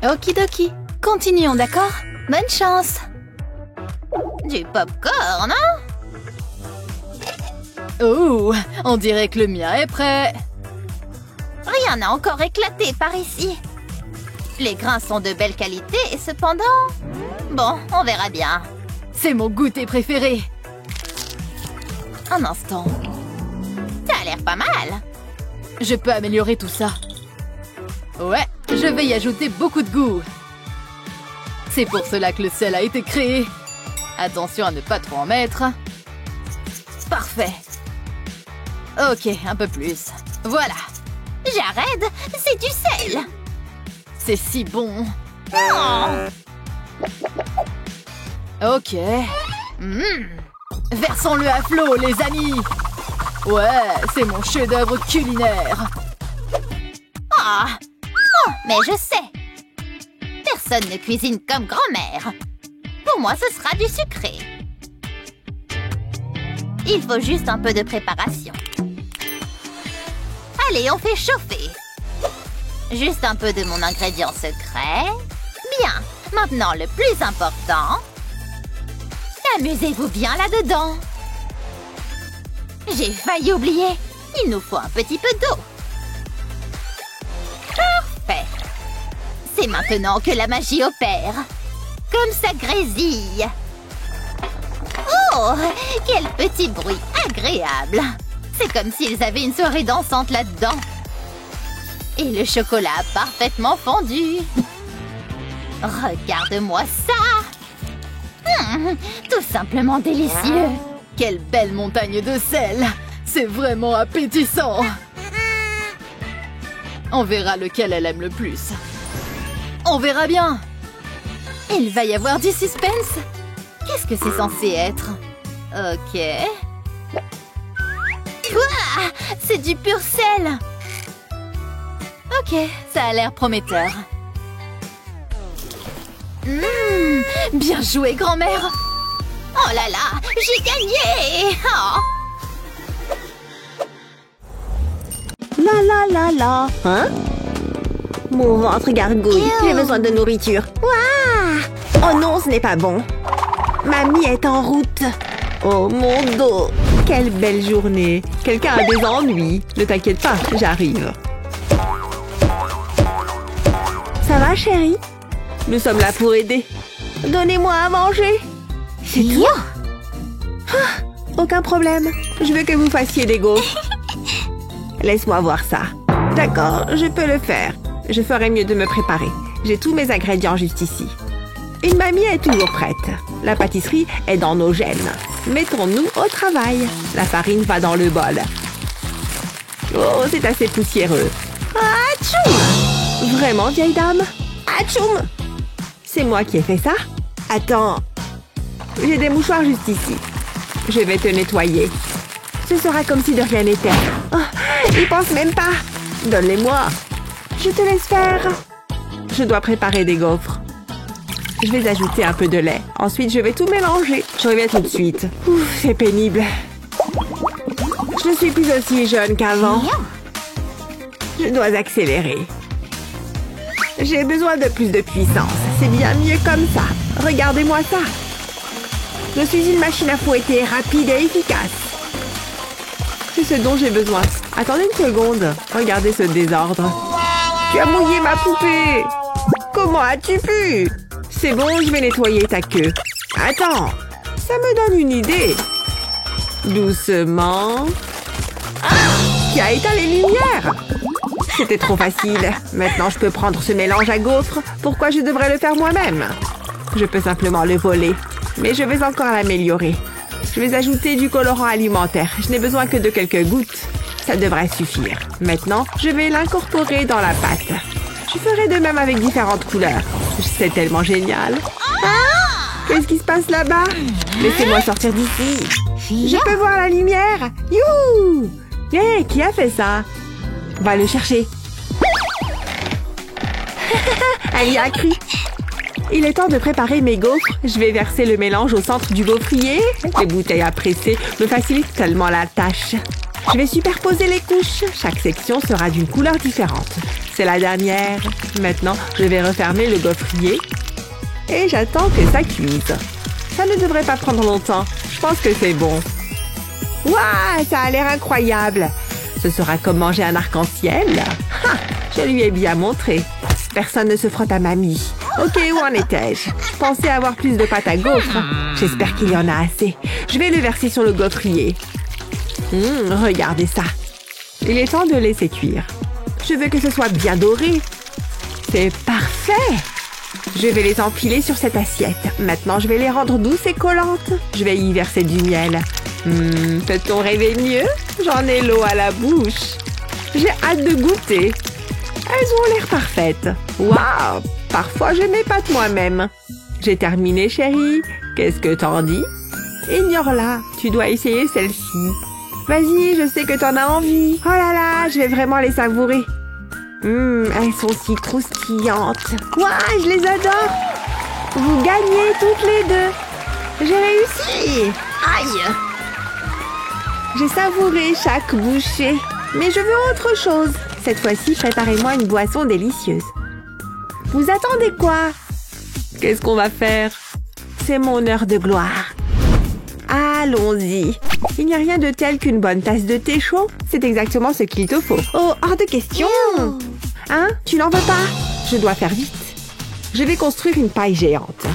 Okidoki. Continuons, d'accord? Bonne chance. Du popcorn, hein? Oh, on dirait que le mien est prêt. Rien n'a encore éclaté par ici. Les grains sont de belle qualité, et cependant... Bon, on verra bien. C'est mon goûter préféré. Un instant. Ça a l'air pas mal. Je peux améliorer tout ça. Ouais, je vais y ajouter beaucoup de goût. C'est pour cela que le sel a été créé. Attention à ne pas trop en mettre. Parfait. Ok, un peu plus. Voilà. Jared, c'est du sel. C'est si bon. Oh. Ok. Versons-le à flot, les amis. Ouais, c'est mon chef-d'œuvre culinaire. Ah. Oh, mais je sais. Personne ne cuisine comme grand-mère. Pour moi, ce sera du sucré. Il faut juste un peu de préparation. Allez, on fait chauffer. Juste un peu de mon ingrédient secret. Bien. Maintenant, le plus important. Amusez-vous bien là-dedans. J'ai failli oublier. Il nous faut un petit peu d'eau. Parfait. C'est maintenant que la magie opère. Comme ça grésille. Oh, quel petit bruit agréable. C'est comme s'ils avaient une soirée dansante là-dedans. Et le chocolat a parfaitement fondu. Regarde-moi ça. Tout simplement délicieux. Quelle belle montagne de sel. C'est vraiment appétissant. On verra lequel elle aime le plus. On verra bien. Il va y avoir du suspense. Qu'est-ce que c'est censé être? Ok. Ouah, c'est du pur sel. Ok, ça a l'air prometteur. Bien joué, grand-mère. Oh là là, j'ai gagné. Oh. La la la la, hein? Mon ventre gargouille. J'ai besoin de nourriture. Ouah! Oh non, ce n'est pas bon. Mamie est en route. Oh, mon dos! Quelle belle journée! Quelqu'un a des ennuis. Ne t'inquiète pas, j'arrive. Ça va, chérie? Nous sommes là pour aider. Donnez-moi à manger. C'est toi? Aucun problème. Je veux que vous fassiez des gaufres. Laisse-moi voir ça. D'accord, je peux le faire. Je ferai mieux de me préparer. J'ai tous mes ingrédients juste ici. Une mamie est toujours prête. La pâtisserie est dans nos gènes. Mettons-nous au travail. La farine va dans le bol. Oh, c'est assez poussiéreux. Atchoum! Vraiment, vieille dame? Atchoum! C'est moi qui ai fait ça? Attends. J'ai des mouchoirs juste ici. Je vais te nettoyer. Ce sera comme si de rien n'était. Oh, il pense même pas. Donne-les-moi. Je te laisse faire. Je dois préparer des gaufres. Je vais ajouter un peu de lait. Ensuite, je vais tout mélanger. Je reviens tout de suite. Ouf, c'est pénible. Je ne suis plus aussi jeune qu'avant. Je dois accélérer. J'ai besoin de plus de puissance. C'est bien mieux comme ça. Regardez-moi ça. Je suis une machine à fouetter rapide et efficace. C'est ce dont j'ai besoin. Attendez une seconde. Regardez ce désordre. Tu as mouillé ma poupée. Comment as-tu pu? C'est bon, je vais nettoyer ta queue. Attends, ça me donne une idée. Doucement. Qui a éteint les lumières? C'était trop facile. Maintenant, je peux prendre ce mélange à gaufres. Pourquoi je devrais le faire moi-même? Je peux simplement le voler. Mais je vais encore l'améliorer. Je vais ajouter du colorant alimentaire. Je n'ai besoin que de quelques gouttes. Ça devrait suffire. Maintenant, je vais l'incorporer dans la pâte. Je ferai de même avec différentes couleurs. C'est tellement génial. Qu'est-ce qui se passe là-bas? Laissez-moi sortir d'ici. Je peux voir la lumière. Youhou! Hé, qui a fait ça? Va le chercher. Elle y a cru. Il est temps de préparer mes gaufres. Je vais verser le mélange au centre du gaufrier. Les bouteilles à presser me facilitent tellement la tâche. Je vais superposer les couches. Chaque section sera d'une couleur différente. C'est la dernière. Maintenant, je vais refermer le gaufrier. Et j'attends que ça cuise. Ça ne devrait pas prendre longtemps. Je pense que c'est bon. Waouh, ça a l'air incroyable. Ce sera comme manger un arc-en-ciel. Je lui ai bien montré. Personne ne se frotte à mamie. Ok, où en étais-je? Je pensais avoir plus de pâte à gaufres. J'espère qu'il y en a assez. Je vais le verser sur le gaufrier. Regardez ça. Il est temps de laisser cuire. Je veux que ce soit bien doré. C'est parfait. Je vais les empiler sur cette assiette. Maintenant, je vais les rendre douces et collantes. Je vais y verser du miel. Peut-on rêver mieux? J'en ai l'eau à la bouche. J'ai hâte de goûter. Elles ont l'air parfaites. Waouh! Parfois, je m'épate moi-même. J'ai terminé, chérie. Qu'est-ce que t'en dis? Ignore-la. Tu dois essayer celle-ci. Vas-y, je sais que t'en as envie. Oh là là, je vais vraiment les savourer. Elles sont si croustillantes. Quoi? Je les adore. Vous gagnez toutes les deux. J'ai réussi. Aïe! J'ai savouré chaque bouchée. Mais je veux autre chose. Cette fois-ci, préparez-moi une boisson délicieuse. Vous attendez quoi? Qu'est-ce qu'on va faire? C'est mon heure de gloire. Allons-y. Il n'y a rien de tel qu'une bonne tasse de thé chaud. C'est exactement ce qu'il te faut. Oh, hors de question. Hein? Tu n'en veux pas? Je dois faire vite. Je vais construire une paille géante.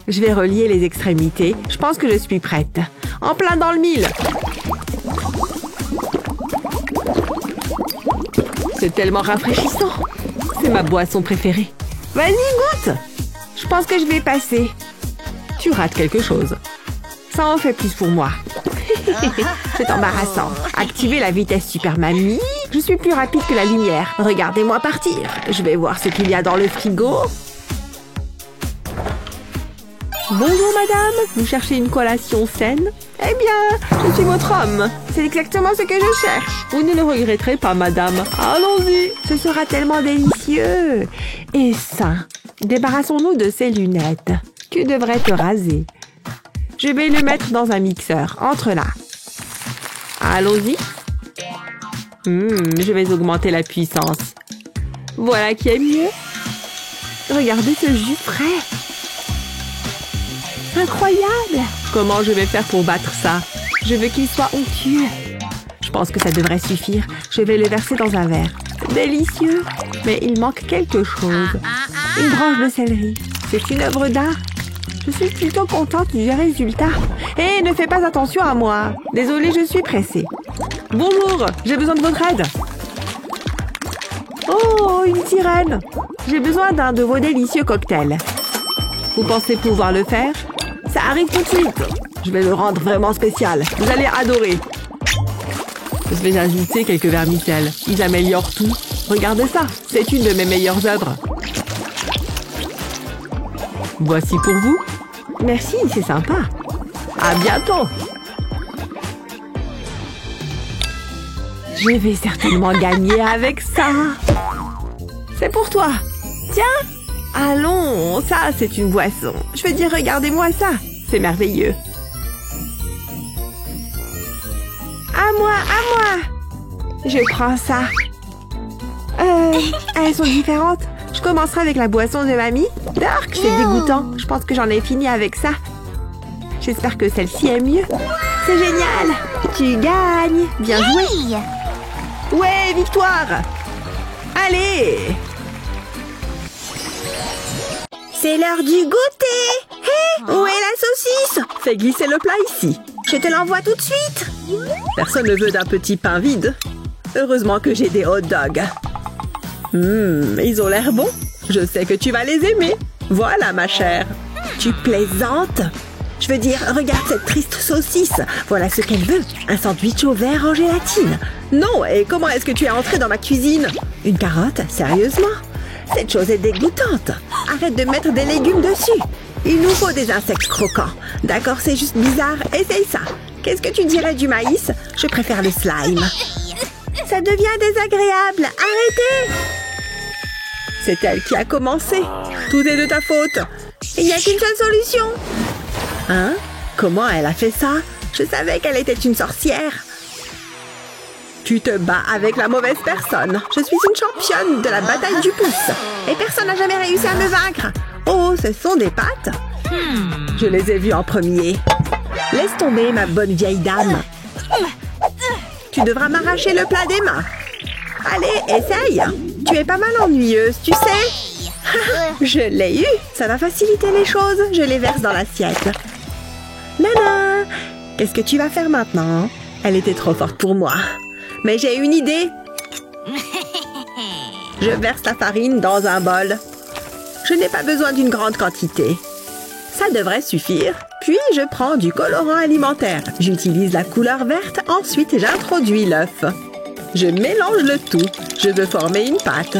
Je vais relier les extrémités. Je pense que je suis prête. En plein dans le mille. C'est tellement rafraîchissant. C'est ma boisson préférée. Vas-y, goûte. Je pense que je vais passer. Tu rates quelque chose. Ça en fait plus pour moi. C'est embarrassant. Activez la vitesse Super Mamie. Je suis plus rapide que la lumière. Regardez-moi partir. Je vais voir ce qu'il y a dans le frigo. Bonjour madame, vous cherchez une collation saine? Eh bien, je suis votre homme. C'est exactement ce que je cherche. Vous ne le regretterez pas, madame. Allons-y. Ce sera tellement délicieux. Et sain. Débarrassons-nous de ces lunettes. Tu devrais te raser. Je vais le mettre dans un mixeur. Entre là. Allons-y. Je vais augmenter la puissance. Voilà qui est mieux. Regardez ce jus frais. Incroyable! Comment je vais faire pour battre ça? Je veux qu'il soit onctueux. Je pense que ça devrait suffire. Je vais le verser dans un verre. Délicieux! Mais il manque quelque chose. Une branche de céleri. C'est une œuvre d'art. Je suis plutôt contente du résultat. Hé, ne fais pas attention à moi. Désolée, je suis pressée. Bonjour, j'ai besoin de votre aide. Oh, une sirène. J'ai besoin d'un de vos délicieux cocktails. Vous pensez pouvoir le faire? Ça arrive tout de suite. Je vais le rendre vraiment spécial. Vous allez adorer. Je vais ajouter quelques vermicelles. Ils améliorent tout. Regardez ça. C'est une de mes meilleures œuvres. Voici pour vous. Merci, c'est sympa. À bientôt. Je vais certainement gagner avec ça. C'est pour toi. Tiens. Allons, ça c'est une boisson. Je veux dire, regardez-moi ça. C'est merveilleux. À moi. Je prends ça. Elles sont différentes. Je commencerai avec la boisson de mamie. Dark, c'est dégoûtant. Je pense que j'en ai fini avec ça. J'espère que celle-ci est mieux. C'est génial. Tu gagnes. Bien joué. Ouais, victoire. Allez. C'est l'heure du goûter. Hé, où est la saucisse? Fais glisser le plat ici. Je te l'envoie tout de suite. Personne ne veut d'un petit pain vide. Heureusement que j'ai des hot dogs. Ils ont l'air bons. Je sais que tu vas les aimer. Voilà, ma chère. Tu plaisantes? Je veux dire, regarde cette triste saucisse. Voilà ce qu'elle veut. Un sandwich au vert en gélatine. Non, et comment est-ce que tu es entrée dans ma cuisine? Une carotte? Sérieusement? Cette chose est dégoûtante. Arrête de mettre des légumes dessus. Il nous faut des insectes croquants. D'accord, c'est juste bizarre. Essaye ça. Qu'est-ce que tu dirais du maïs? Je préfère le slime. Ça devient désagréable. Arrêtez! C'est elle qui a commencé. Tout est de ta faute. Il n'y a qu'une seule solution. Hein? Comment elle a fait ça? Je savais qu'elle était une sorcière. Tu te bats avec la mauvaise personne. Je suis une championne de la bataille du pouce. Et personne n'a jamais réussi à me vaincre. Oh, ce sont des pâtes. Je les ai vues en premier. Laisse tomber, ma bonne vieille dame. Tu devras m'arracher le plat des mains. Allez, essaye. Tu es pas mal ennuyeuse, tu sais. Je l'ai eu. Ça va faciliter les choses. Je les verse dans l'assiette. Nana, qu'est-ce que tu vas faire maintenant? Elle était trop forte pour moi. Mais j'ai une idée. Je verse la farine dans un bol. Je n'ai pas besoin d'une grande quantité. Ça devrait suffire. Puis je prends du colorant alimentaire. J'utilise la couleur verte. Ensuite, j'introduis l'œuf. Je mélange le tout. Je veux former une pâte.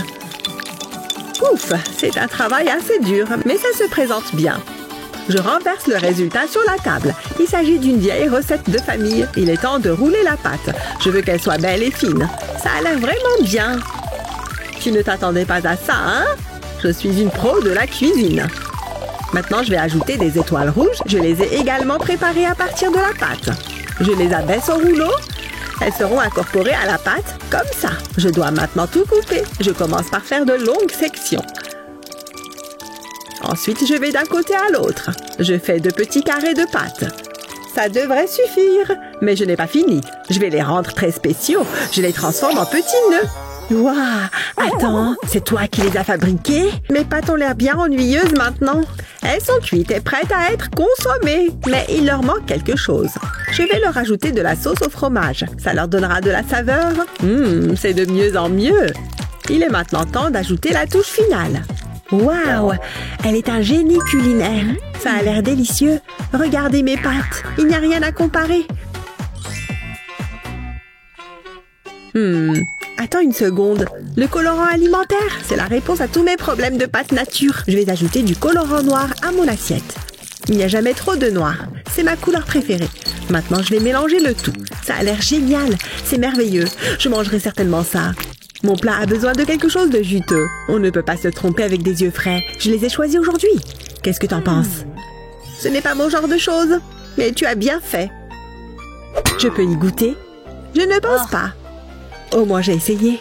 Ouf, c'est un travail assez dur, mais ça se présente bien. Je renverse le résultat sur la table. Il s'agit d'une vieille recette de famille. Il est temps de rouler la pâte. Je veux qu'elle soit belle et fine. Ça a l'air vraiment bien. Tu ne t'attendais pas à ça, hein? Je suis une pro de la cuisine. Maintenant, je vais ajouter des étoiles rouges. Je les ai également préparées à partir de la pâte. Je les abaisse au rouleau. Elles seront incorporées à la pâte comme ça. Je dois maintenant tout couper. Je commence par faire de longues sections. Ensuite, je vais d'un côté à l'autre. Je fais de petits carrés de pâte. Ça devrait suffire. Mais je n'ai pas fini. Je vais les rendre très spéciaux. Je les transforme en petits nœuds. Waouh! Attends, c'est toi qui les as fabriqués? Mes pâtes ont l'air bien ennuyeuses maintenant. Elles sont cuites et prêtes à être consommées. Mais il leur manque quelque chose. Je vais leur ajouter de la sauce au fromage. Ça leur donnera de la saveur. C'est de mieux en mieux. Il est maintenant temps d'ajouter la touche finale. Waouh! Elle est un génie culinaire. Ça a l'air délicieux. Regardez mes pâtes. Il n'y a rien à comparer. Attends une seconde. Le colorant alimentaire, c'est la réponse à tous mes problèmes de pâte nature. Je vais ajouter du colorant noir à mon assiette. Il n'y a jamais trop de noir. C'est ma couleur préférée. Maintenant, je vais mélanger le tout. Ça a l'air génial. C'est merveilleux. Je mangerai certainement ça. Mon plat a besoin de quelque chose de juteux. On ne peut pas se tromper avec des yeux frais. Je les ai choisis aujourd'hui. Qu'est-ce que t'en penses? Ce n'est pas mon genre de chose. Mais tu as bien fait. Je peux y goûter? Je ne pense pas. Au moins, j'ai essayé.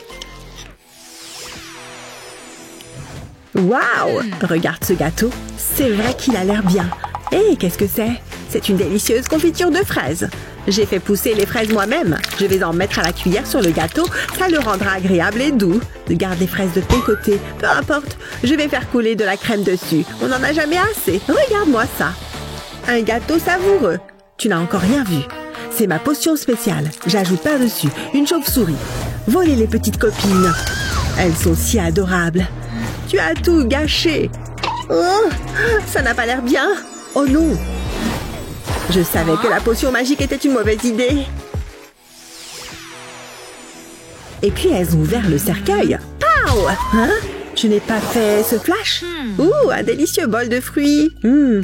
Waouh! Regarde ce gâteau. C'est vrai qu'il a l'air bien. Hé, qu'est-ce que c'est? C'est une délicieuse confiture de fraises. J'ai fait pousser les fraises moi-même. Je vais en mettre à la cuillère sur le gâteau. Ça le rendra agréable et doux. Garde les fraises de ton côté. Peu importe. Je vais faire couler de la crème dessus. On n'en a jamais assez. Regarde-moi ça. Un gâteau savoureux. Tu n'as encore rien vu. C'est ma potion spéciale. J'ajoute par-dessus une chauve-souris. Volez les petites copines. Elles sont si adorables. Tu as tout gâché. Oh, ça n'a pas l'air bien. Oh non. Je savais que la potion magique était une mauvaise idée. Et puis elles ont ouvert le cercueil. Pow! Hein? Je n'ai pas fait ce flash. Ouh, un délicieux bol de fruits.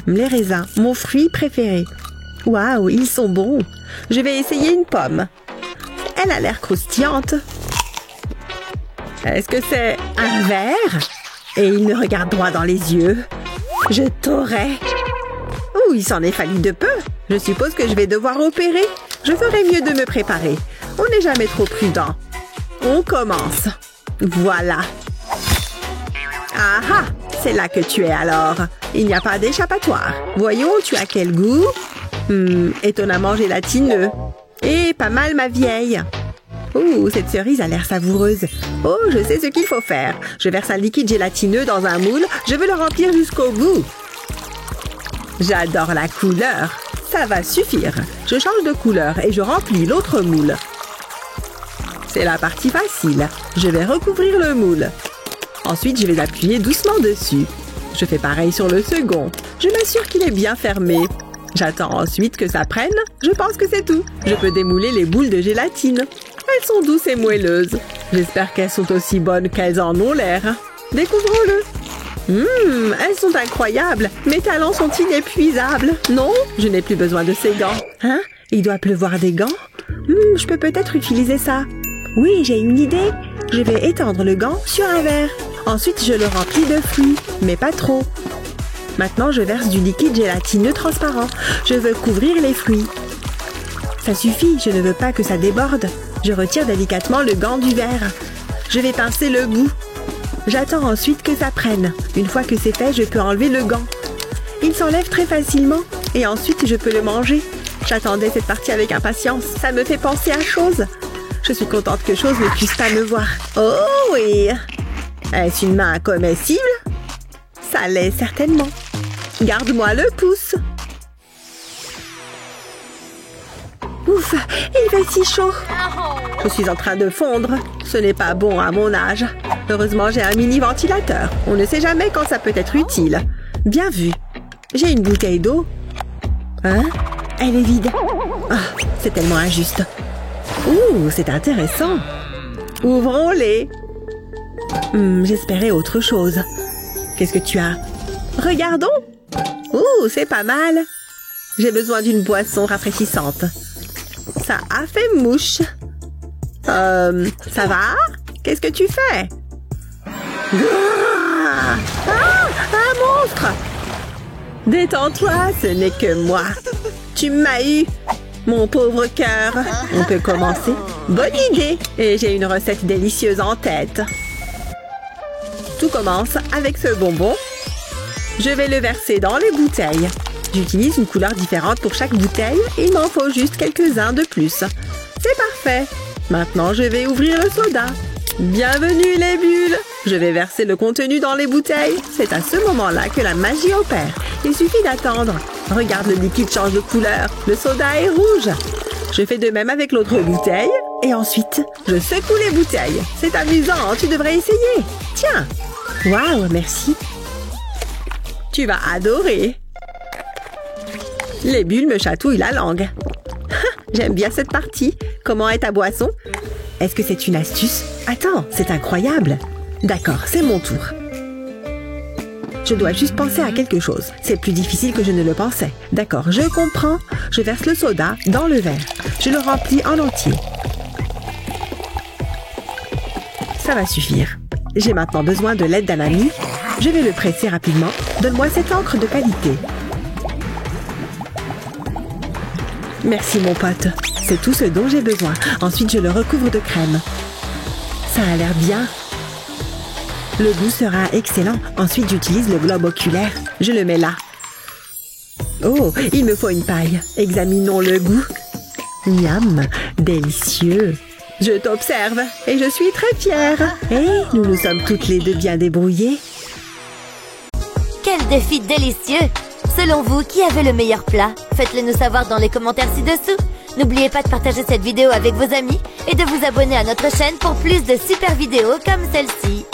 Les raisins, mon fruit préféré. Waouh, ils sont bons. Je vais essayer une pomme. Elle a l'air croustillante. Est-ce que c'est un verre? Et il me regarde droit dans les yeux. Je t'aurais. Ouh, il s'en est fallu de peu. Je suppose que je vais devoir opérer. Je ferais mieux de me préparer. On n'est jamais trop prudent. On commence. Voilà. Ah ah, c'est là que tu es alors. Il n'y a pas d'échappatoire. Voyons, tu as quel goût? Étonnamment gélatineux. Et pas mal ma vieille. Ouh, cette cerise a l'air savoureuse. Oh, je sais ce qu'il faut faire. Je verse un liquide gélatineux dans un moule. Je veux le remplir jusqu'au bout. J'adore la couleur. Ça va suffire. Je change de couleur et je remplis l'autre moule. C'est la partie facile. Je vais recouvrir le moule. Ensuite, je vais appuyer doucement dessus. Je fais pareil sur le second. Je m'assure qu'il est bien fermé. J'attends ensuite que ça prenne. Je pense que c'est tout. Je peux démouler les boules de gélatine. Elles sont douces et moelleuses. J'espère qu'elles sont aussi bonnes qu'elles en ont l'air. Découvrons-le. Elles sont incroyables. Mes talents sont inépuisables. Non, je n'ai plus besoin de ces gants. Hein? Il doit pleuvoir des gants? Je peux peut-être utiliser ça. Oui, j'ai une idée. Je vais étendre le gant sur un verre. Ensuite, je le remplis de fruits, mais pas trop. Maintenant, je verse du liquide gélatineux transparent. Je veux couvrir les fruits. Ça suffit, je ne veux pas que ça déborde. Je retire délicatement le gant du verre. Je vais pincer le bout. J'attends ensuite que ça prenne. Une fois que c'est fait, je peux enlever le gant. Il s'enlève très facilement et ensuite je peux le manger. J'attendais cette partie avec impatience. Ça me fait penser à Chose. Je suis contente que Chose ne puisse pas me voir. Oh oui! Est-ce une main comestible? Ça l'est certainement. Garde-moi le pouce. Ouf, il fait si chaud. Je suis en train de fondre. Ce n'est pas bon à mon âge. Heureusement, j'ai un mini ventilateur. On ne sait jamais quand ça peut être utile. Bien vu. J'ai une bouteille d'eau. Hein? Elle est vide. Ah, c'est tellement injuste. Ouh, c'est intéressant. Ouvrons-les. J'espérais autre chose. Qu'est-ce que tu as? Regardons. Ouh, c'est pas mal. J'ai besoin d'une boisson rafraîchissante. Ça a fait mouche. Ça va? Qu'est-ce que tu fais? Un monstre! Détends-toi, ce n'est que moi. Tu m'as eu, mon pauvre cœur. On peut commencer? Bonne idée! Et j'ai une recette délicieuse en tête. Tout commence avec ce bonbon. Je vais le verser dans les bouteilles. J'utilise une couleur différente pour chaque bouteille et il m'en faut juste quelques-uns de plus. C'est parfait. Maintenant, je vais ouvrir le soda. Bienvenue les bulles! Je vais verser le contenu dans les bouteilles. C'est à ce moment-là que la magie opère. Il suffit d'attendre. Regarde, le liquide change de couleur. Le soda est rouge. Je fais de même avec l'autre bouteille. Et ensuite, je secoue les bouteilles. C'est amusant, tu devrais essayer. Tiens! Waouh, merci. Tu vas adorer. Les bulles me chatouillent la langue. J'aime bien cette partie. Comment est ta boisson? Est-ce que c'est une astuce? Attends, c'est incroyable. D'accord, c'est mon tour. Je dois juste penser à quelque chose. C'est plus difficile que je ne le pensais. D'accord, je comprends. Je verse le soda dans le verre. Je le remplis en entier. Ça va suffire. J'ai maintenant besoin de l'aide d'un ami. Je vais le presser rapidement. Donne-moi cette encre de qualité. Merci mon pote. C'est tout ce dont j'ai besoin. Ensuite, je le recouvre de crème. Ça a l'air bien. Le goût sera excellent. Ensuite, j'utilise le globe oculaire. Je le mets là. Oh, il me faut une paille. Examinons le goût. Miam, délicieux. Je t'observe et je suis très fière. Et nous nous sommes toutes les deux bien débrouillées. Quel défi délicieux! Selon vous, qui avait le meilleur plat? Faites-le nous savoir dans les commentaires ci-dessous. N'oubliez pas de partager cette vidéo avec vos amis et de vous abonner à notre chaîne pour plus de super vidéos comme celle-ci.